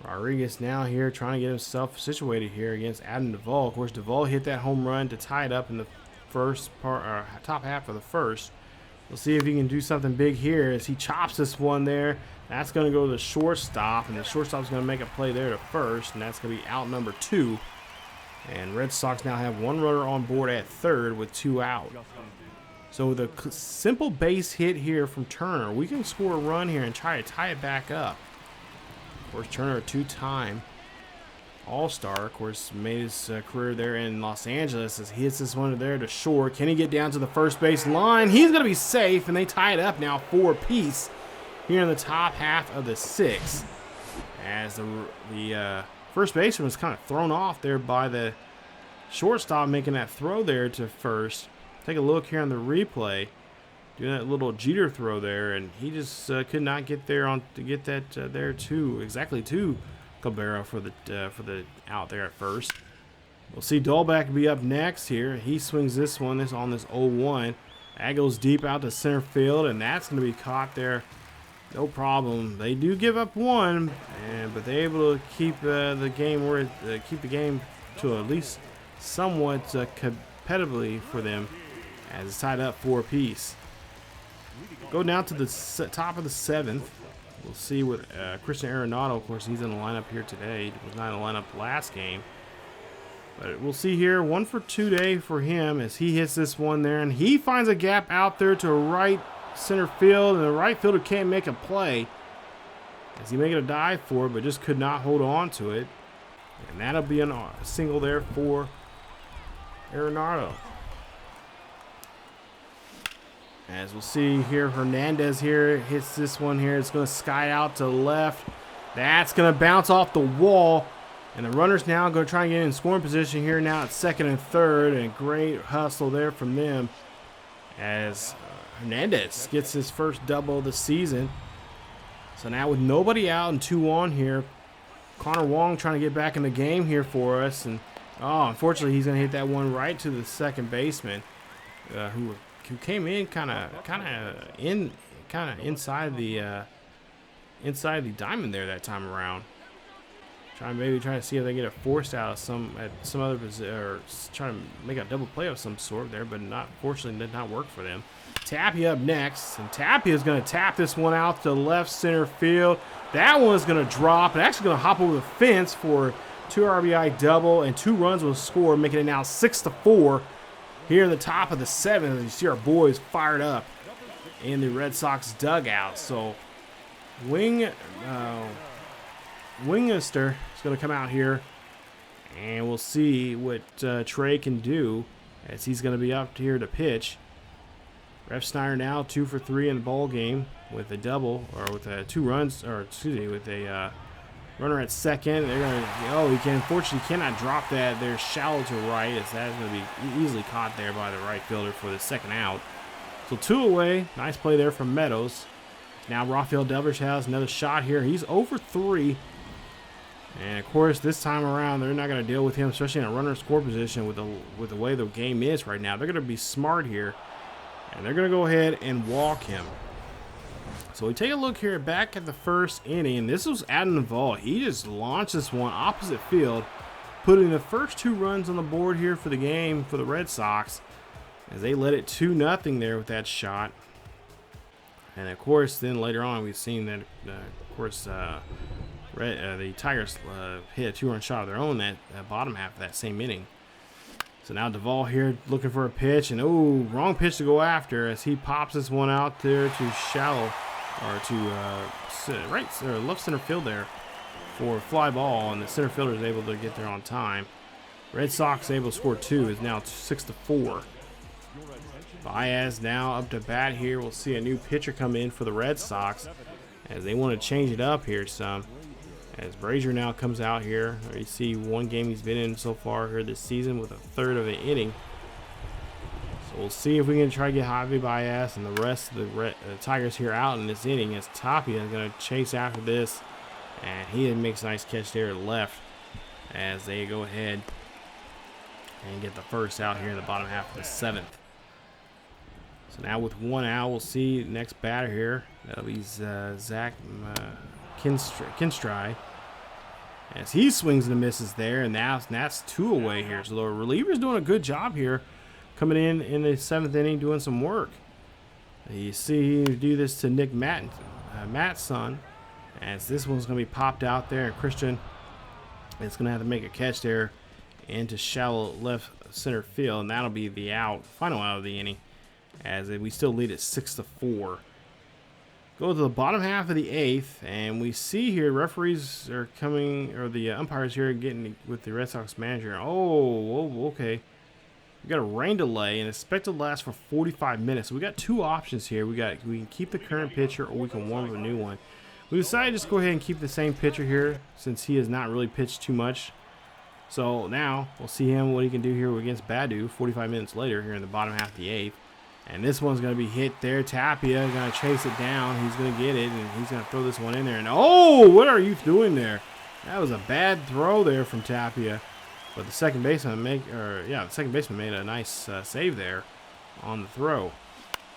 Rodriguez now here trying to get himself situated here against Adam Duvall. Of course, Duvall hit that home run to tie it up in the first part, or top half of the first. We'll see if he can do something big here as he chops this one there. That's going to go to the shortstop, and the shortstop's going to make a play there to first, and that's going to be out number 2. And Red Sox now have 1 runner on board at third with 2 out. So with a simple base hit here from Turner, we can score a run here and try to tie it back up. Of course, Turner, a 2-time All-Star, of course, made his career there in Los Angeles as he hits this one there to short. Can he get down to the first base line? He's going to be safe, and they tie it up now 4 apiece here in the top half of the 6th. As the first baseman was kind of thrown off there by the shortstop making that throw there to first. Take a look here on the replay. Doing that little Jeter throw there, and he just could not get there to get that there exactly to Cabrera for the out there at first. We'll see Dahlbeck be up next here. He swings this one. This on this 0-1. That goes deep out to center field, and that's going to be caught there. No problem. They do give up 1, but they're able to keep the game to at least somewhat competitively for them as it's tied up 4 apiece. Go down to the top of the 7th. We'll see what Christian Arenado, of course, he's in the lineup here today. He was not in the lineup last game. But we'll see here, 1 for 2 day for him as he hits this one there. And he finds a gap out there to right center field, and the right fielder can't make a play as he making a dive for it, but just could not hold on to it. And that'll be a single there for Arenado. As we'll see here, Hernandez here hits this one here. It's going to sky out to left. That's going to bounce off the wall. And the runner's now going to try and get in scoring position here now at second and third. And great hustle there from them as Hernandez gets his first double of the season. So now with nobody out and 2 on here, Connor Wong trying to get back in the game here for us. And unfortunately, he's gonna hit that one right to the second baseman, who came in kind of inside the diamond there that time around. Trying to see if they get a forced out of some other position, or trying to make a double play of some sort there, but fortunately did not work for them. Tapia up next, and Tapia is going to tap this one out to left center field. That one's going to drop and actually going to hop over the fence for 2 RBI double, and 2 runs will score, making it now 6-4 here in the top of the 7th. As you see our boys fired up in the Red Sox dugout. So Winchester is going to come out here, and we'll see what Trey can do, as he's going to be up here to pitch. Ref Snyder now 2 for 3 in the ball game with a double, or with 2 runs, or excuse me, with a runner at second. They're going to, unfortunately cannot drop that. They're shallow to right, as that's going to be easily caught there by the right fielder for the second out. So 2 away. Nice play there from Meadows. Now Rafael Devers has another shot here. He's 0 for 3. And of course, this time around, they're not going to deal with him, especially in a runner score position with the way the game is right now. They're going to be smart here, and they're going to go ahead and walk him. So we take a look here back at the first inning, and this was Adam Duvall. He just launched this one opposite field, putting the first 2 runs on the board here for the game for the Red Sox, as they led it 2-0 there with that shot. And of course, then later on, we've seen that, the Tigers hit a 2-run shot of their own that bottom half of that same inning. So now Duvall here looking for a pitch, and wrong pitch to go after, as he pops this one out there to shallow, or to left center field there for a fly ball, and the center fielder is able to get there on time. Red Sox able to score 2, is now 6-4. Baez now up to bat here. We'll see a new pitcher come in for the Red Sox, as they want to change it up here some. As Brazier now comes out here. You see 1 game he's been in so far here this season with a 1/3 of an inning. So we'll see if we can try to get Javi Baez and the rest of the Tigers here out in this inning, as Tapia is going to chase after this. And he makes a nice catch there left, as they go ahead and get the first out here in the bottom half of the 7th. So now with 1 out, we'll see the next batter here. That'll be Zach Kinstry, as he swings and misses there, and that's 2 away here. So the reliever's doing a good job here, coming in the 7th inning, doing some work. You see him do this to Nick Mattson, as this one's going to be popped out there, and Christian is going to have to make a catch there into shallow left center field, and that'll be the final out of the inning, as we still lead at 6-4. Go to the bottom half of the 8th, and we see here referees are coming, or the umpires here getting with the Red Sox manager. Okay. We got a rain delay, and expected to last for 45 minutes. So we got 2 options here. We can keep the current pitcher, or we can warm up a new one. We decided to just go ahead and keep the same pitcher here, since he has not really pitched too much. So now we'll see what he can do here against Badu 45 minutes later here in the bottom half of the 8th. And this one's going to be hit there. Tapia is going to chase it down. He's going to get it, and he's going to throw this one in there. And what are you doing there? That was a bad throw there from Tapia. But the second baseman made a nice save there on the throw.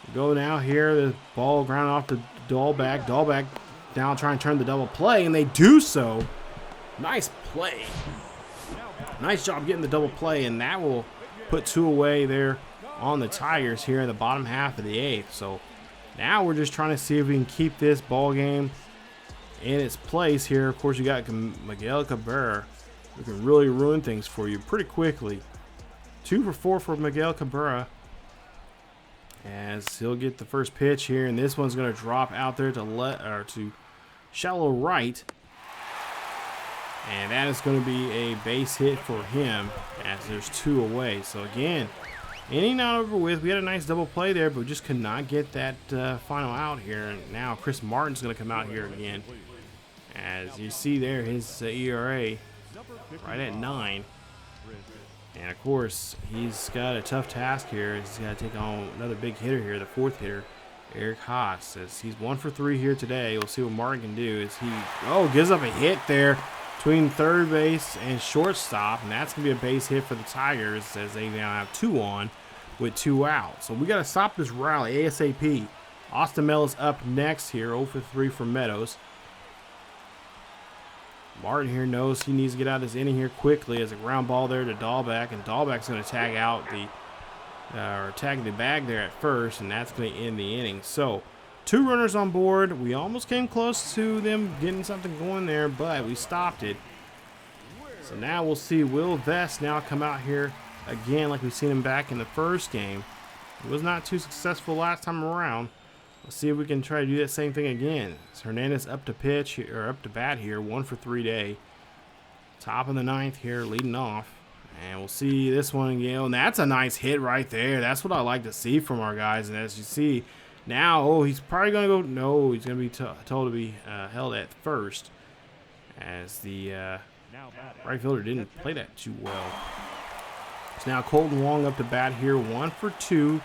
We go now here. The ball ground off to Dahlbeck. Dahlbeck now trying to turn the double play, and they do so. Nice play. Nice job getting the double play, and that will put 2 away there on the Tigers here in the bottom half of the 8th. So now we're just trying to see if we can keep this ball game in its place here. Of course, you got Miguel Cabrera, who can really ruin things for you pretty quickly. 2 for 4 for Miguel Cabrera, as he'll get the first pitch here, and this one's going to drop out there to shallow right, and that is going to be a base hit for him, as there's 2 away. So again, inning not over with. We had a nice double play there, but we just could not get that final out here. And now Chris Martin's going to come out here again. As you see there, his ERA right at 9. And of course, he's got a tough task here. He's got to take on another big hitter here, the fourth hitter, Eric Houck. Says he's 1 for 3 here today. We'll see what Martin can do. As he gives up a hit there between third base and shortstop, and that's gonna be a base hit for the Tigers as they now have 2 on with 2 out. So we got to stop this rally ASAP. Austin Meadows up next here, 0 for 3 for Meadows. Martin here knows he needs to get out of this inning here quickly as a ground ball there to Dahlbeck, and Dahlbeck's going to tag out tag the bag there at first, and that's going to end the inning. So 2 runners on board. We almost came close to them getting something going there, but we stopped it. So now we'll see Will Vest now come out here again like we've seen him back in the first game. He was not too successful last time around. Let's see if we can try to do that same thing again. It's Hernandez up to pitch here, or up to bat here, 1 for 3 day. Top of the 9th here, leading off. And we'll see this one again. And that's a nice hit right there. That's what I like to see from our guys. And as you see now, he's probably going to go. No, he's going to be told to be held at first, as the right fielder didn't play that too well. So now Colton Wong up to bat here, 1 for 2.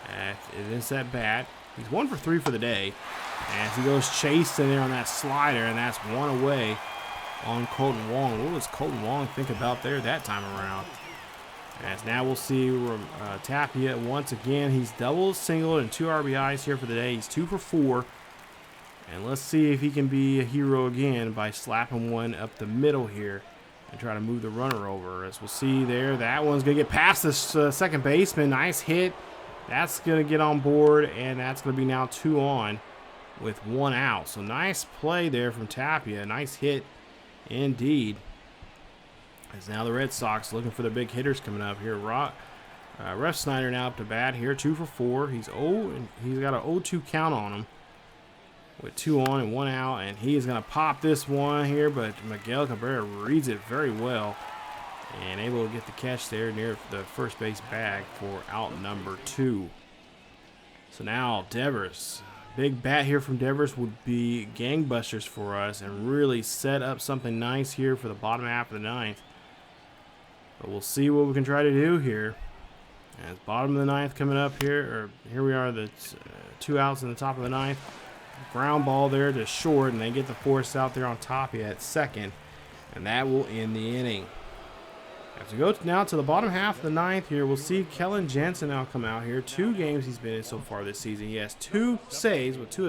It is that bat. He's 1 for 3 for the day. As he goes chasing there on that slider, and that's 1 away on Colton Wong. What was Colton Wong think about there that time around? As now we'll see Tapia once again. He's double, single, and 2 RBIs here for the day. He's 2 for 4. And let's see if he can be a hero again by slapping one up the middle here and try to move the runner over. As we'll see there, that one's going to get past this second baseman. Nice hit. That's going to get on board, and that's going to be now 2 on with 1 out. So nice play there from Tapia. Nice hit indeed. As now the Red Sox looking for the big hitters coming up here. Ref Snyder now up to bat here, 2 for 4. He's got an 0-2 count on him with 2 on and 1 out, and he is going to pop this one here, but Miguel Cabrera reads it very well and able to get the catch there near the first base bag for out number 2. So now Devers, big bat here from Devers would be gangbusters for us and really set up something nice here for the bottom half of the 9th. But we'll see what we can try to do here. As bottom of the 9th coming up here, or here we are, the 2 outs in the top of the 9th. Ground ball there to short, and they get the force out there on top at second, and that will end the inning. As we go now to the bottom half of the 9th here, we'll see Kellen Jansen now come out here. 2 games he's been in so far this season. He has 2 saves with two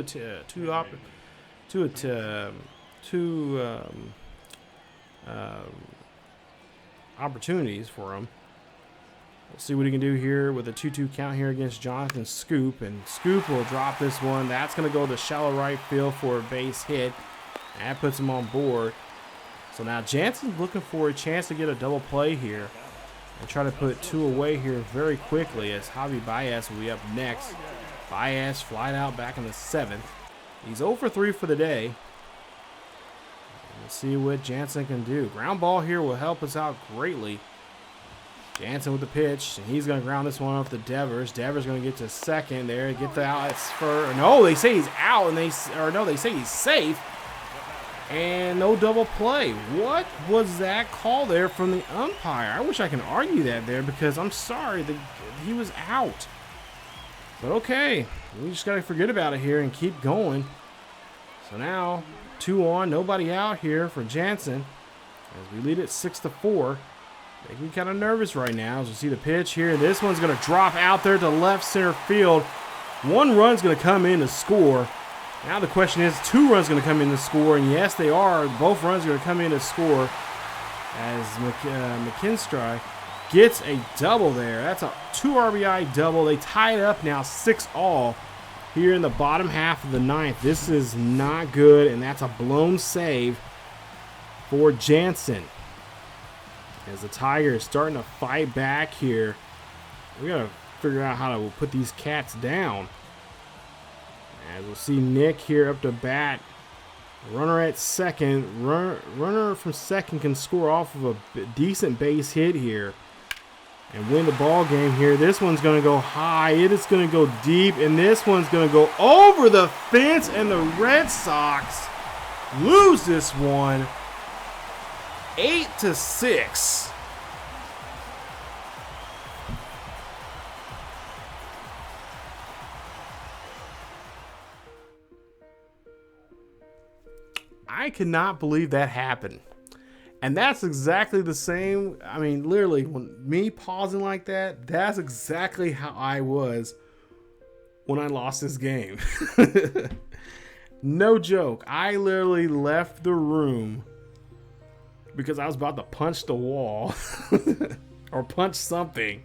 opportunities for him. We'll see what he can do here with a 2-2 count here against Jonathan Scoop, and Scoop will drop this one. That's going to go to shallow right field for a base hit. That puts him on board. So now Jansen's looking for a chance to get a double play here and try to put 2 away here very quickly, as Javi Baez will be up next. Baez flied out back in the 7th. He's 0 for 3 for the day. We'll see what Jansen can do. Ground ball here will help us out greatly. Jansen with the pitch, and he's going to ground this one off to Devers. Devers going to get to second there, get the outs for. No, they say he's out, and they say he's safe. And no double play. What was that call there from the umpire? I wish I can argue that there, because I'm sorry that he was out. But okay, we just got to forget about it here and keep going. So now 2 on, nobody out here for Jansen as we lead it 6-4. Making kind of nervous right now as we see the pitch here. This one's going to drop out there to left center field. 1 run's going to come in to score. Now the question is, 2 runs going to come in to score, and yes, they are. Both runs are going to come in to score as McKinstry gets a double there. That's a 2 RBI double. They tie it up now 6-all here in the bottom half of the 9th. This is not good, and that's a blown save for Jansen. As the Tigers starting to fight back here. We got to figure out how to put these cats down. As we'll see Nick here up to bat. Runner at second. Runner from second can score off of a decent base hit here and win the ball game here. This one's going to go high. It is going to go deep, and this one's going to go over the fence, and the Red Sox lose this one 8-6. I could not believe that happened. And that's exactly the same. I mean, literally, when me pausing like that, that's exactly how I was when I lost this game. No joke. I literally left the room because I was about to punch the wall or punch something.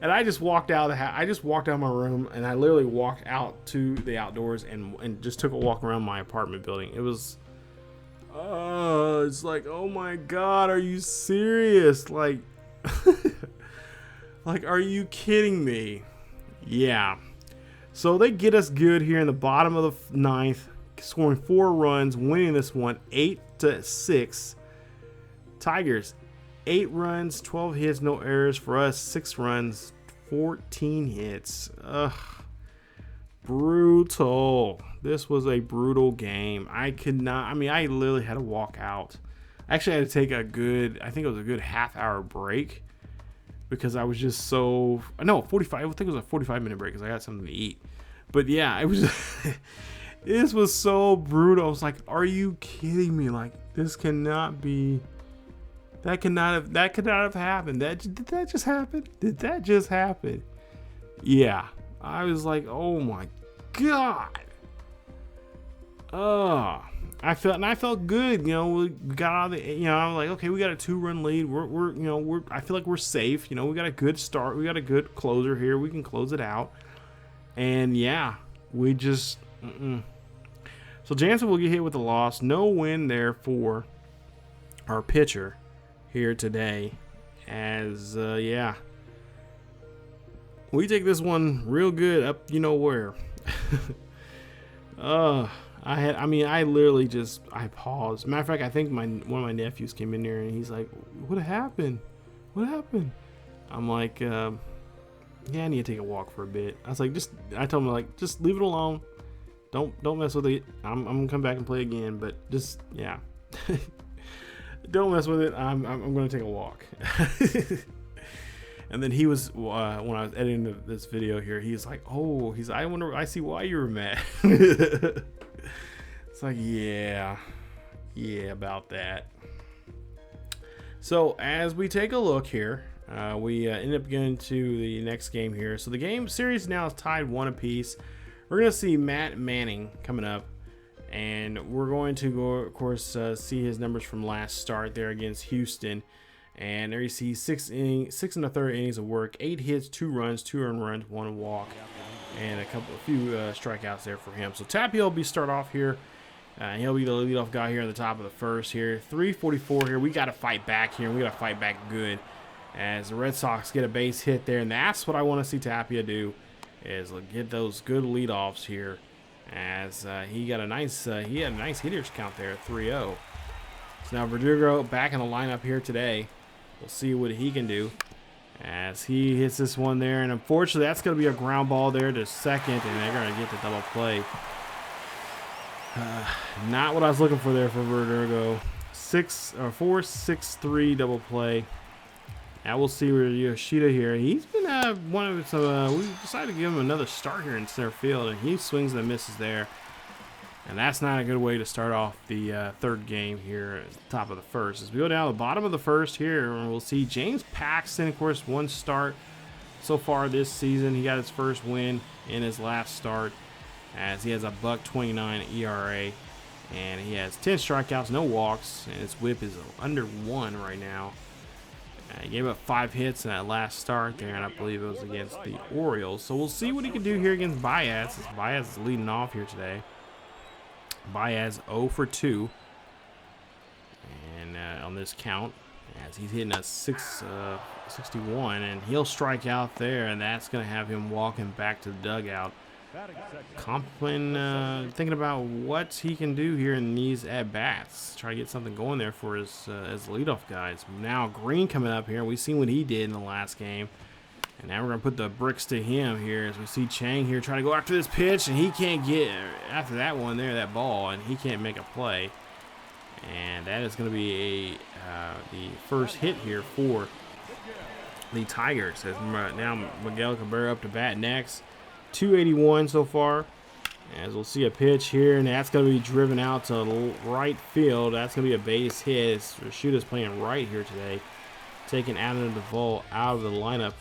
And I just walked out of the house. I just walked out of my room, and I literally walked out to the outdoors and just took a walk around my apartment building. It was, it's like, oh my God, are you serious? Like, like, are you kidding me? Yeah. So they get us good here in the bottom of the ninth, scoring 4 runs, winning this one 8-6. Tigers, 8 runs, 12 hits, no errors. For us, 6 runs, 14 hits. Ugh. Brutal. This was a brutal game. I could not, I mean, I literally had to walk out. Actually, I had to take a good, I think it was a good half-hour break because I was just so, no, 45, I think it was a 45-minute break because I got something to eat. But yeah, it was, this was so brutal. I was like, are you kidding me? Like, this cannot be, that could not have happened. Did that just happen? Did that just happen? Yeah. I was like, oh my God. I felt good. You know, we got out of the, you know, I was like, okay, we got a 2-run lead. I feel like we're safe. You know, we got a good start. We got a good closer here. We can close it out. And yeah, we just, So Jansen will get hit with a loss. No win there for our pitcher here today. As, yeah. We take this one real good up, you know where. I literally just, I paused. Matter of fact, I think one of my nephews came in there and he's like, what happened? What happened? I'm like, yeah, I need to take a walk for a bit. I was like, I told him, like, just leave it alone. Don't mess with it. I'm gonna come back and play again, but just, yeah. Don't mess with it. I'm gonna take a walk. And then he was, when I was editing this video here, he's like, oh, I see why you were mad. It's like, yeah, about that. So as we take a look here, we end up getting to the next game here. So the game series now is tied 1 apiece. We're going to see Matt Manning coming up. And we're going to go, of course, see his numbers from last start there against Houston. And there you see 6 and a third innings of work, 8 hits, 2 runs, 2 earned runs, 1 walk, and a few strikeouts there for him. So Tapia will start off here. He'll be the leadoff guy here in the top of the first here. 3:44 here. We got to fight back here. We got to fight back good as the Red Sox get a base hit there, and that's what I want to see Tapia do, is get those good leadoffs here. As he had a nice hitters count there at 3-0. So now Verdugo back in the lineup here today. We'll see what he can do as he hits this one there. And unfortunately, that's going to be a ground ball there to second, and they're going to get the double play. Not what I was looking for there for Verdugo. 4-6-3 double play. Now we'll see where Yoshida here. He's been one of some. We decided to give him another start here in center field, and he swings and misses there. And that's not a good way to start off the third game here at the top of the first. As we go down to the bottom of the first here, we'll see James Paxton, of course, 1 start so far this season. He got his first win in his last start, as he has a .29 ERA. And he has 10 strikeouts, no walks, and his whip is under 1 right now. He gave up 5 hits in that last start there, and I believe it was against the Orioles. So we'll see what he can do here against Baez, as Baez is leading off here today. Baez 0 for 2, and on this count, as he's hitting a 661, and he'll strike out there, and that's going to have him walking back to the dugout. Conklin thinking about what he can do here in these at-bats. Try to get something going there for his leadoff guys. Now Green coming up here. We've seen what he did in the last game. And now we're going to put the bricks to him here as we see Chang here try to go after this pitch. And he can't get, after that one there, that ball, and he can't make a play. And that is going to be the first hit here for the Tigers. As now Miguel Cabrera up to bat next. 281 so far, As we'll see a pitch here, and that's going to be driven out to right field. That's going to be a base hit. Rashuda's playing right here today, taking Adam Duvall out of the lineup.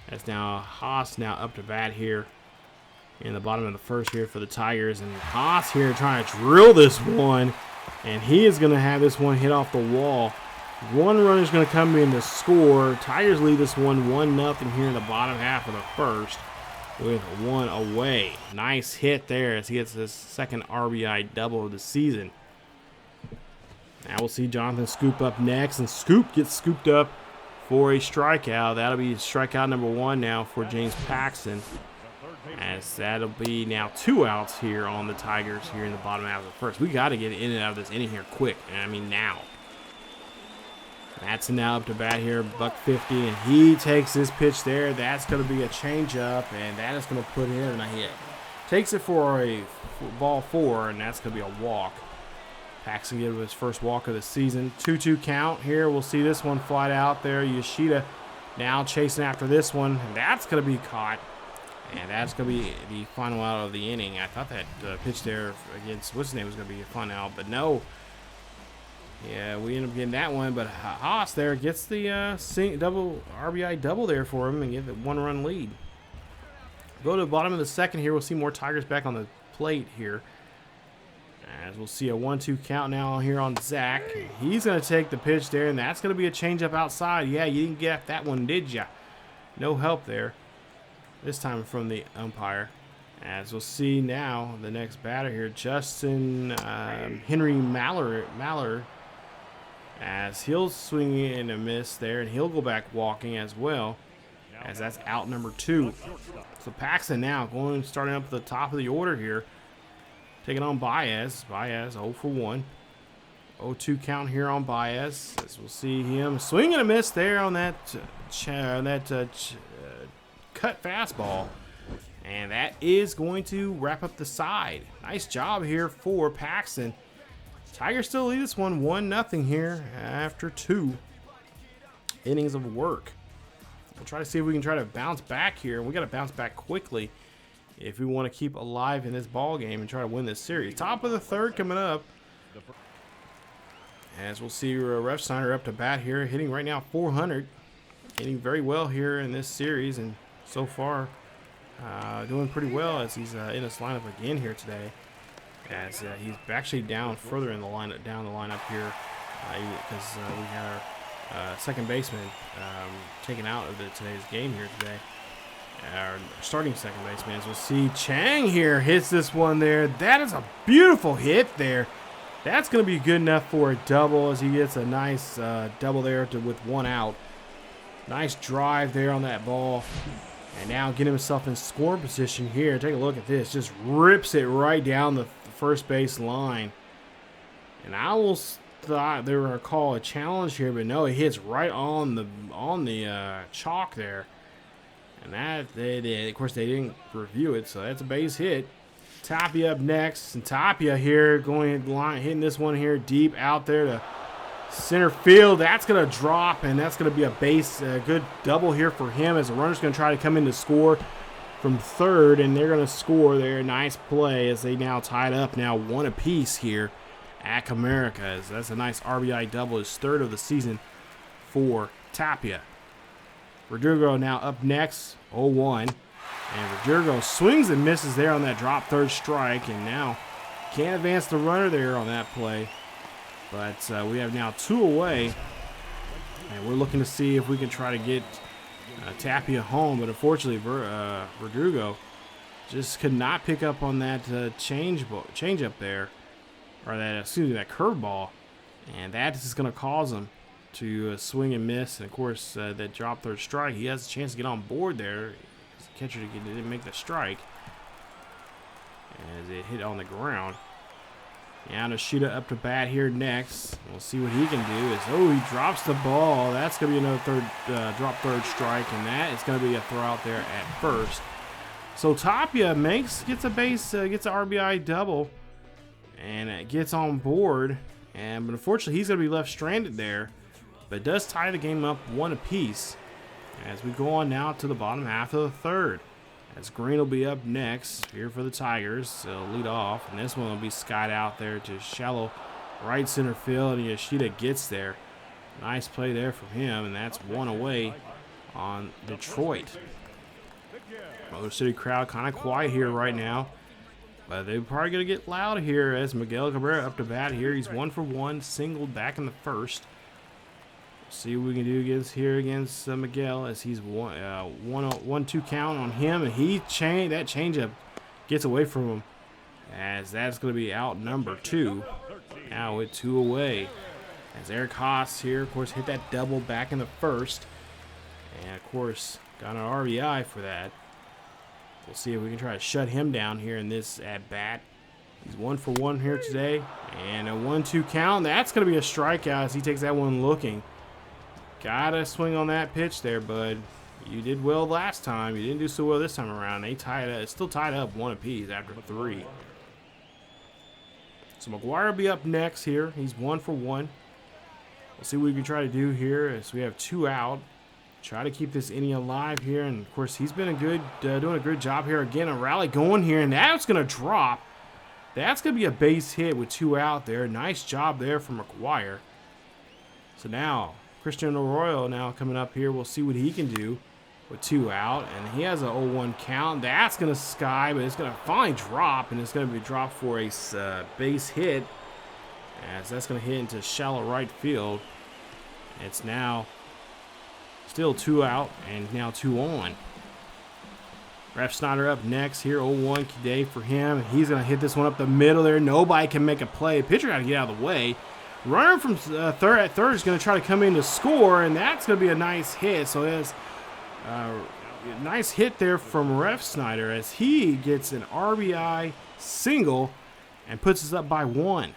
That's now Haas now up to bat here in the bottom of the first here for the Tigers. And Haas here trying to drill this one, and he is going to have this one hit off the wall. One runner is going to come in to score. Tigers lead this one 1-0 here in the bottom half of the first with one away. Nice hit there as he gets his second RBI double of the season. Now we'll see Jonathan Scoop up next, and Scoop gets scooped up for a strikeout. That'll be strikeout number 1 now for James Paxton, as that'll be now 2 outs here on the Tigers here in the bottom half of the first. We got to get in and out of this inning here quick. I mean now. Matson now up to bat here, $150, and he takes this pitch there. That's going to be a changeup, and that is going to put him in a hit. Takes it for a ball 4, and that's going to be a walk. Paxton gets his first walk of the season. 2-2 count here. We'll see this one fly out there. Yoshida now chasing after this one, and that's going to be caught. And that's going to be the final out of the inning. I thought that pitch there against what's his name was going to be a fun out, but no. Yeah, we end up getting that one, but Haas there gets the double RBI double there for him and get the 1-run lead. Go to the bottom of the second here. We'll see more Tigers back on the plate here. As we'll see a 1-2 count now here on Zach. He's going to take the pitch there, and that's going to be a changeup outside. Yeah, you didn't get that one, did ya? No help there. This time from the umpire. As we'll see now, the next batter here, Justin Henry Mallard. As he'll swing in a miss there, and he'll go back walking as well, as that's out number 2. So Paxton now starting up at the top of the order here, taking on Baez. Baez 0 for 1. 0-2 count here on Baez. As we'll see him swing and a miss there on that cut fastball. And that is going to wrap up the side. Nice job here for Paxton. Tigers still lead this one 1-0 here after 2 innings of work. We'll try to see if we can try to bounce back here. We got to bounce back quickly if we want to keep alive in this ball game and try to win this series. Top of the third coming up. As we'll see, Ref Snyder up to bat here, hitting right now 400. Hitting very well here in this series, and so far doing pretty well as he's in this lineup again here today. As he's actually down further in the lineup, here, because we had our second baseman taken out of today's game here today. Our starting second baseman, as we'll see, Chang here hits this one there. That is a beautiful hit there. That's going to be good enough for a double, as he gets a nice double there with 1 out. Nice drive there on that ball. And now getting himself in scoring position here. Take a look at this. Just rips it right down the first base line. And I almost thought they were going to call a challenge here, but no, it hits right on the chalk there. And that they did. Of course, they didn't review it, so that's a base hit. Tapia up next, and Tapia here hitting this one here deep out there to center field. That's going to drop, and that's going to be a good double here for him, as the runner's going to try to come in to score from third, and they're going to score there. Nice play as they now tied up now 1 apiece here at Comerica. That's a nice RBI double, his 3rd of the season for Tapia. Verdugo now up next, 0-1. And Verdugo swings and misses there on that drop third strike, and now can't advance the runner there on that play. But we have now 2 away, and we're looking to see if we can try to get Tapia home. But unfortunately, Verdugo just could not pick up on that change up there, or that curveball, and that is going to cause him to swing and miss. And of course, that drop third strike, he has a chance to get on board there. The catcher didn't make the strike as it hit on the ground. Now Nishida up to bat here next. We'll see what he can do. He drops the ball. That's going to be another drop third strike, and that is going to be a throw out there at first. So Tapia gets an RBI double, and it gets on board. But unfortunately, he's going to be left stranded there. But it does tie the game up 1 apiece as we go on now to the bottom half of the third. As Green will be up next here for the Tigers. They'll lead off, and this one will be skied out there to shallow right center field, and Yoshida gets there. Nice play there from him, and that's one away on Detroit. Motor City crowd kind of quiet here right now, but they're probably going to get loud here as Miguel Cabrera up to bat here. He's 1 for 1, singled back in the first. See what we can do against Miguel as he's 1-2 count on him, and that changeup gets away from him as that's going to be out number 2. Now with 2 away. As Eric Haas here, of course, hit that double back in the first. And, of course, got an RBI for that. We'll see if we can try to shut him down here in this at-bat. He's 1 for 1 here today. And a 1-2 count. That's going to be a strikeout as he takes that one looking. Gotta swing on that pitch there, bud. You did well last time. You didn't do so well this time around. They tied up. It's still tied up 1 apiece after 3. So McGuire will be up next here. He's 1 for 1. We'll see what we can try to do here as we have 2 out. Try to keep this inning alive here, and of course he's been doing a good job here. Again, a rally going here, and that's going to drop. That's going to be a base hit with 2 out there. Nice job there from McGuire. So now Christian Arroyo now coming up here. We'll see what he can do with 2 out, and he has an 0-1 count. That's going to sky, but it's going to finally drop, and it's going to be dropped for a base hit. As that's going to hit into shallow right field. It's now still 2 out and now 2 on. Ref Snyder up next here. 0-1 day for him. He's going to hit this one up the middle there. Nobody can make a play. Pitcher got to get out of the way. Runner from third is going to try to come in to score, and that's going to be a nice hit. So it's a nice hit there from Ref Snyder as he gets an RBI single and puts us up by 1.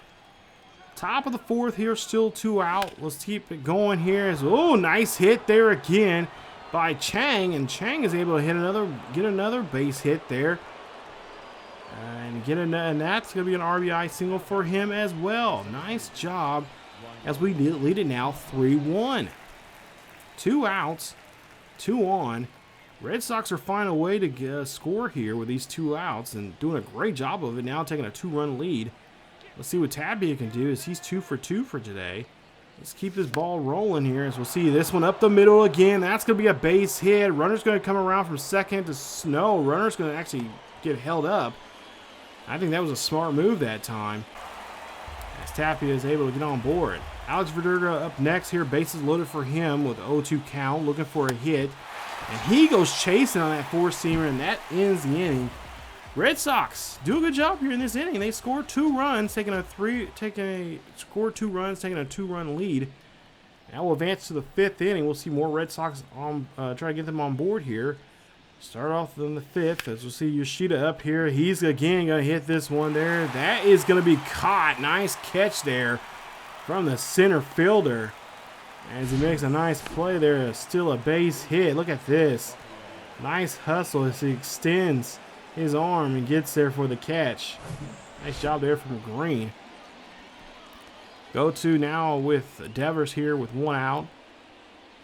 Top of the 4th here, still 2 out. Let's keep it going here. Oh, nice hit there again by Chang, and Chang is able to get another base hit there, and that's going to be an RBI single for him as well. Nice job as we lead it now 3-1. 2 outs, 2 on. Red Sox are finding a way to score here with these 2 outs and doing a great job of it now, taking a 2-run lead. Let's see what Tabia can do as he's 2 for 2 for today. Let's keep this ball rolling here as we'll see this one up the middle again. That's going to be a base hit. Runner's going to come around from second to Snow. Runner's going to actually get held up. I think that was a smart move that time as Tapia is able to get on board. Alex Verdugo up next here. Bases loaded for him with 0-2 count, looking for a hit. And he goes chasing on that 4-seamer, and that ends the inning. Red Sox do a good job here in this inning. They score 2 runs, taking a 2-run lead. Now we'll advance to the 5th inning. We'll see more Red Sox try to get them on board here. Start off in the 5th as we'll see Yoshida up here. He's again going to hit this one there. That is going to be caught. Nice catch there from the center fielder as he makes a nice play there. Still a base hit. Look at this. Nice hustle as he extends his arm and gets there for the catch. Nice job there from Green. Go to now with Devers here with 1 out.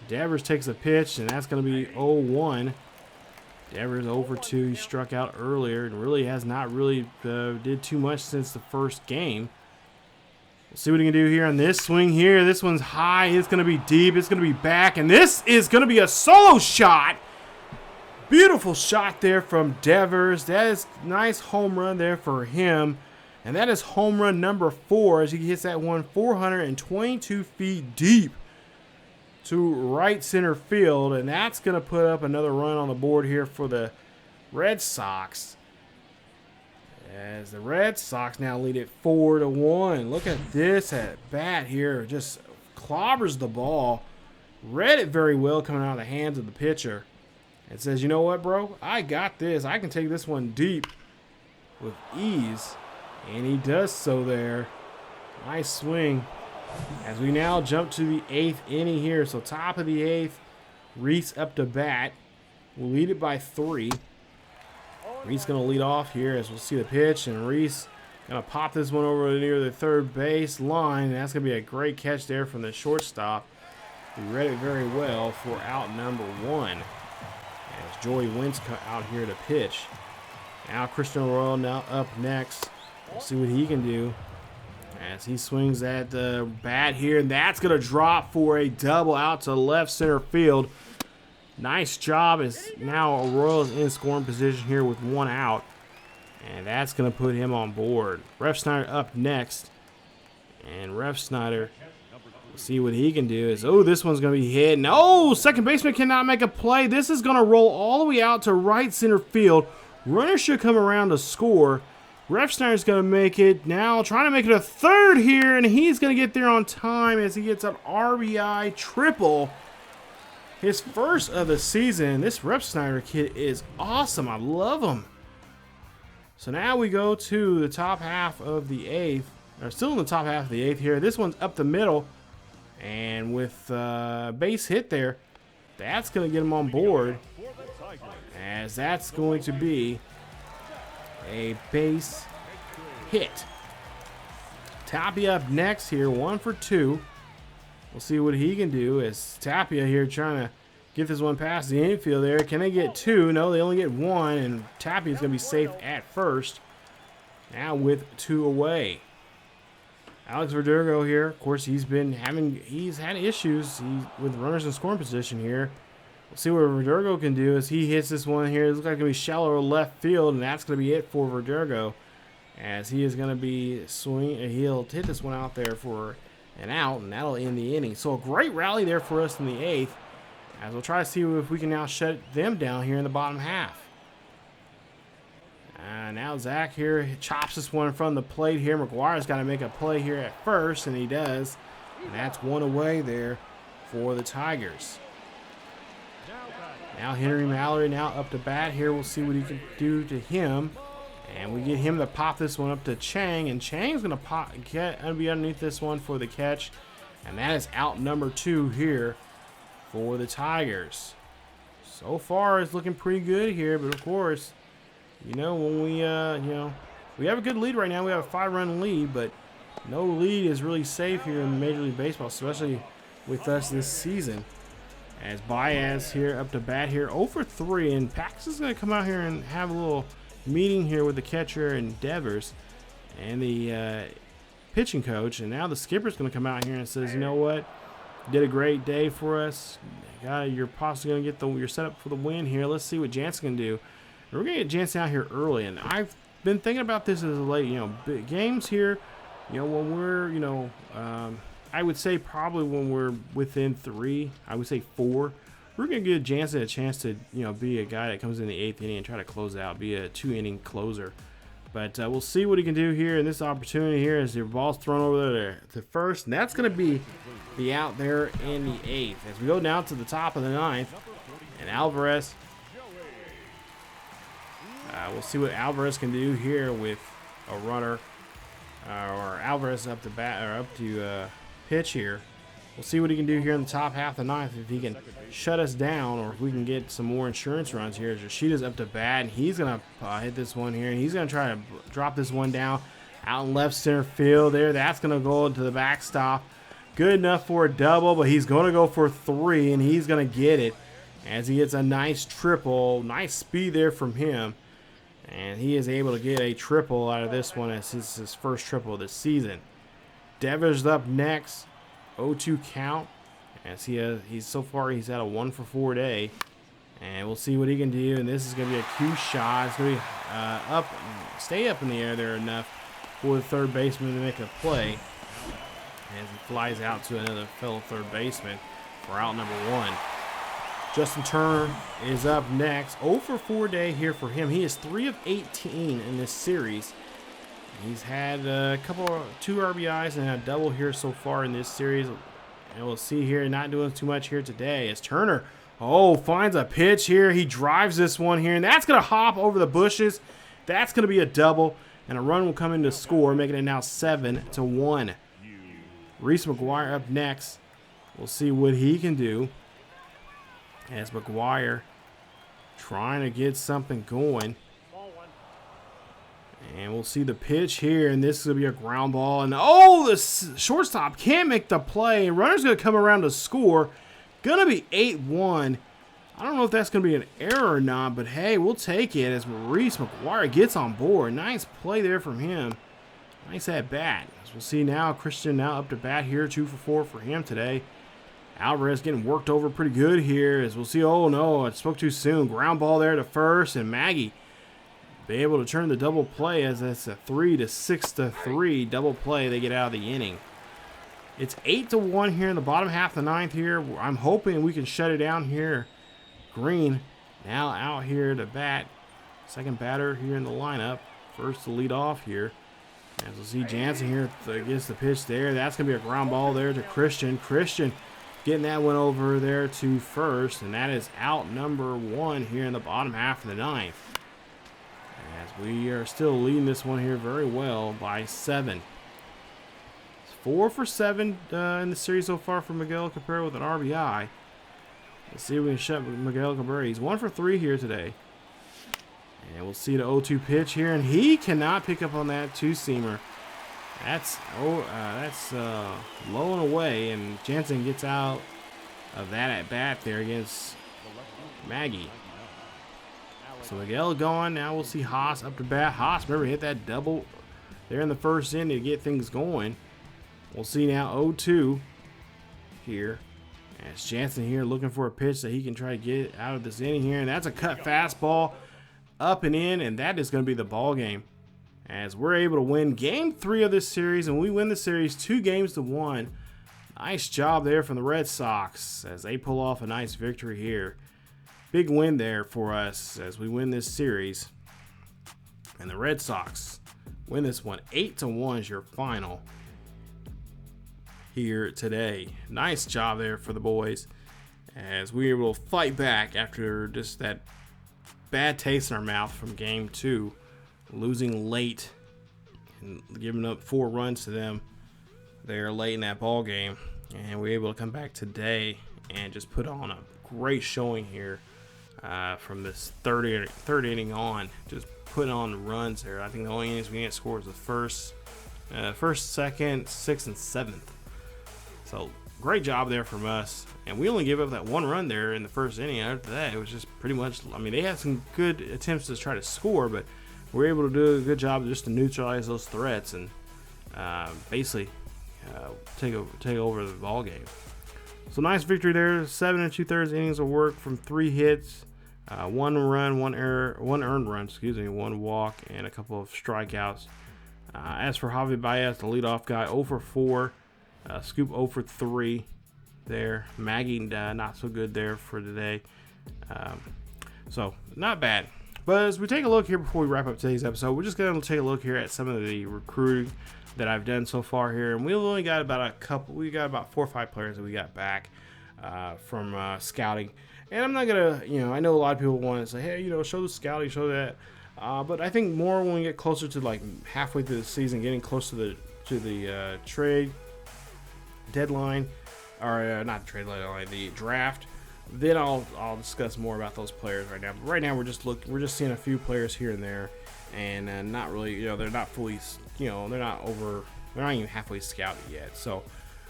Devers takes a pitch, and that's going to be 0-1. Devers 0 for 2. He struck out earlier and really has not did too much since the first game. We'll see what he can do here on this swing here. This one's high. It's going to be deep. It's going to be back, and this is going to be a solo shot. Beautiful shot there from Devers. That is nice home run there for him. And that is home run number 4 as he hits that one 422 feet deep to right center field. And that's going to put up another run on the board here for the Red Sox. As the Red Sox now lead it 4-1. Look at this at bat here. Just clobbers the ball. Read it very well coming out of the hands of the pitcher. It says, you know what, bro? I got this. I can take this one deep with ease. And he does so there. Nice swing. As we now jump to the 8th inning here. So top of the 8th. Reese up to bat. We'll lead it by 3. Reese going to lead off here as we'll see the pitch. And Reese going to pop this one over near the third base line. And that's going to be a great catch there from the shortstop. He read it very well for out number 1. As Joey Wentz out here to pitch. Now Christian Royal now up next. We'll see what he can do as he swings at the bat here, and that's going to drop for a double out to left center field. Nice job, as now Royal's in scoring position here with 1 out, and that's going to put him on board. Ref Snyder up next, and Ref Snyder, we'll see what he can do. Is, oh, this one's going to be hit. No, second baseman cannot make a play. This is going to roll all the way out to right center field. Runner should come around to score. Ref Snyder's going to make it now, trying to make it a third here, and he's going to get there on time as he gets an RBI triple. His first of the season. This Ref Snyder kid is awesome. I love him. So now we go to the top half of the 8th. Or still in the top half of the 8th here. This one's up the middle, and with base hit there, that's going to get him on board, as that's going to be a base hit. Tapia up next here, 1 for 2. We'll see what he can do, as Tapia here trying to get this one past the infield there. Can they get 2? No, they only get 1, and Tapia's going to be safe at first. Now with 2 away. Alex Verdugo here, of course, he's had issues with runners in scoring position here. We'll see what Verdugo can do as he hits this one here. It looks like it's going to be shallow left field, and that's going to be it for Verdugo, as he is going to be swinging. He'll hit this one out there for an out, and that'll end the inning. So a great rally there for us in the 8th, as we'll try to see if we can now shut them down here in the bottom half. Now Zach here chops this one in front of the plate here. McGuire's got to make a play here at first, and he does. And that's 1 away there for the Tigers. Now Henry Mallory now up to bat here. We'll see what he can do to him. And we get him to pop this one up to Chang. And Chang's going to be underneath this one for the catch. And that is out number 2 here for the Tigers. So far, it's looking pretty good here. But, of course, when we, we have a good lead right now. We have a 5-run lead. But no lead is really safe here in Major League Baseball, especially with us this season. As Baez here up to bat here, 0 for 3, and Pax is going to come out here and have a little meeting here with the catcher and Devers and the pitching coach. And now the skipper's going to come out here and says, you know what, did a great day for us. You're possibly going to get your setup for the win here. Let's see what Jansen can do. And we're going to get Jansen out here early, and I've been thinking about this as of late. Big games here. When we're I would say probably when we're within 3, I would say 4, we're going to give Jansen a chance to, be a guy that comes in the 8th inning and try to close out, be a 2-inning closer. But we'll see what he can do here in this opportunity here as the ball's thrown over there to first. And that's going to be the out there in the 8th. As we go down to the top of the 9th, and Alvarez, we'll see what Alvarez can do here with a runner, or Alvarez up to bat, or up to pitch here. We'll see what he can do here in the top half of the 9th, if he can shut us down, or if we can get some more insurance runs here. Yoshida's up to bat, and he's going to hit this one here, and he's going to try to drop this one down out in left center field there. That's going to go into the backstop. Good enough for a double, but he's going to go for 3, and he's going to get it as he gets a nice triple. Nice speed there from him, and he is able to get a triple out of this one as his first triple of the season. Devers up next, 0-2 count, as he's so far he's had a 1 for 4 day, and we'll see what he can do. And this is going to be a Q shot. It's going to be stay up in the air there enough for the third baseman to make a play, as he flies out to another fellow third baseman for out number 1. Justin Turner is up next, 0 for 4 day here for him. He is 3 of 18 in this series. He's had 2 RBIs and a double here so far in this series. And we'll see here, not doing too much here today, as Turner, finds a pitch here. He drives this one here, and that's going to hop over the bushes. That's going to be a double, and a run will come in to score, making it now 7-1. Reese McGuire up next. We'll see what he can do, as McGuire trying to get something going. And we'll see the pitch here, and this is going to be a ground ball. And the shortstop can't make the play. Runner's going to come around to score. Going to be 8-1. I don't know if that's going to be an error or not, but hey, we'll take it as Maurice McGuire gets on board. Nice play there from him. Nice at bat. As we'll see now, Christian now up to bat here, 2 for 4 for him today. Alvarez getting worked over pretty good here, as we'll see. Oh no, I spoke too soon. Ground ball there to first, and Maggie be able to turn the double play as it's a 3 to 6 to 3 double play. They get out of the inning. It's 8-1 here in the bottom half of the ninth here. I'm hoping we can shut it down here. Green now out here to bat. Second batter here in the lineup. First to lead off here. As we'll see Jansen here gets the pitch there. That's going to be a ground ball there to Christian. Christian getting that one over there to first. And that is out number 1 here in the bottom half of the ninth. As we are still leading this one here very well by 7. 4 for 7 in the series so far for Miguel Cabrera with an RBI. Let's see if we can shut Miguel Cabrera. He's 1 for 3 here today. And we'll see the 0-2 pitch here, and he cannot pick up on that two-seamer. That's low and away, and Jansen gets out of that at bat there against Maggie. So Miguel gone. Now we'll see Haas up to bat. Haas, remember, hit that double there in the first inning to get things going. We'll see now 0-2 here. As Jansen here looking for a pitch that he can try to get out of this inning here. And that's a cut fastball up and in. And that is going to be the ball game. As we're able to win game 3 of this series. And we win the series 2-1. Nice job there from the Red Sox as they pull off a nice victory here. Big win there for us as we win this series. And the Red Sox win this one. 8-1 is your final here today. Nice job there for the boys as we were able to fight back after just that bad taste in our mouth from game 2, losing late and giving up 4 runs to them there late in that ball game. And we were able to come back today and just put on a great showing here from this third inning on, just putting on runs there. I think the only innings we didn't score was the first, second, 6th, and 7th. So great job there from us, and we only gave up that 1 run there in the first inning. After that, it was just pretty much, I mean, they had some good attempts to try to score, but we were able to do a good job just to neutralize those threats and basically take over the ball game. So nice victory there. 7 2/3 innings of work from 3 hits, 1 run, 1 earned run, 1 walk, and a couple of strikeouts. As for Javi Baez, the leadoff guy, 0 for 4. Scoop 0 for 3 there. Maggie not so good there for today. So not bad. But as we take a look here before we wrap up today's episode, we're just going to take a look here at some of the recruiting that I've done so far here. And we've only got about 4 or 5 players that we got back from scouting. And I'm not going to, I know a lot of people want to say, hey, show the scouting, show that. But I think more when we get closer to like halfway through the season, getting close to the trade deadline, or not the trade deadline, the draft, then I'll discuss more about those players right now. But right now we're just seeing a few players here and there, and not really, they're not fully, they're not even halfway scouted yet. So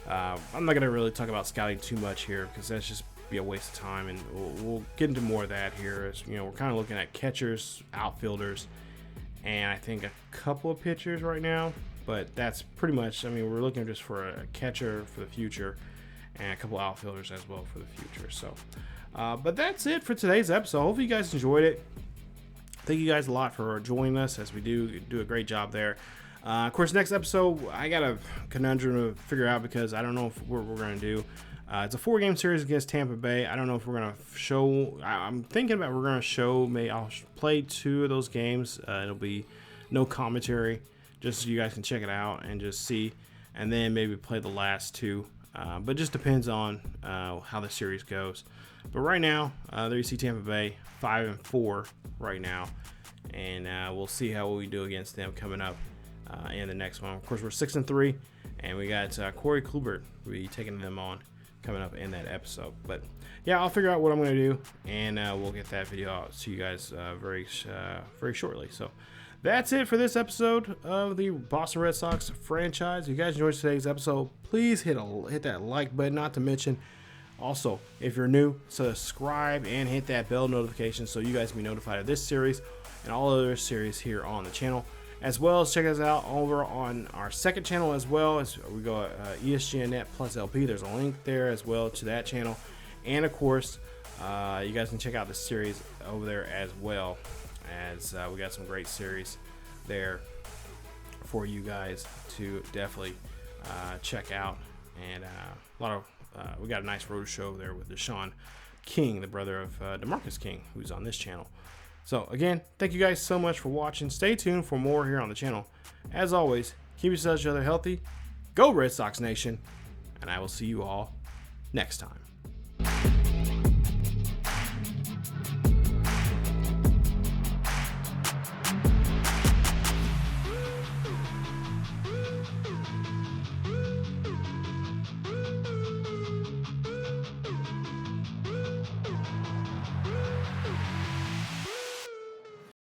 I'm not gonna really talk about scouting too much here because that's just be a waste of time, and we'll get into more of that here. As we're kind of looking at catchers, outfielders, and I think a couple of pitchers right now. But that's pretty much, we're looking just for a catcher for the future and a couple outfielders as well for the future. So, but that's it for today's episode. Hopefully you guys enjoyed it. Thank you guys a lot for joining us as we do a great job there. Of course, next episode, I got a conundrum to figure out because I don't know what we're going to do. It's a 4-game series against Tampa Bay. I don't know if we're going to show. I'm thinking about we're going to show. Maybe I'll play 2 of those games. It'll be no commentary, just so you guys can check it out and just see, and then maybe play the last 2. But it just depends on how the series goes. But right now, there you see Tampa Bay 5-4 right now, and we'll see how we do against them coming up in the next one. Of course, we're 6-3, and we got Corey Kluber. We'll be taking them on coming up in that episode. But yeah, I'll figure out what I'm going to do, and we'll get that video out to you guys very shortly. So that's it for this episode of the Boston Red Sox franchise. If you guys enjoyed today's episode, please hit that like button. Not to mention, Also, if you're new, subscribe and hit that bell notification so you guys can be notified of this series and all other series here on the channel. As well as check us out over on our second channel as well, as we go ESGNet plus LP. There's a link there as well to that channel. And of course, you guys can check out the series over there as well, as we got some great series there for you guys to definitely check out. And a lot of we got a nice road show there with Deshaun King, the brother of DeMarcus King, who's on this channel. So again, thank you guys so much for watching. Stay tuned for more here on the channel. As always, keep yourselves each other healthy. Go Red Sox Nation, and I will see you all next time.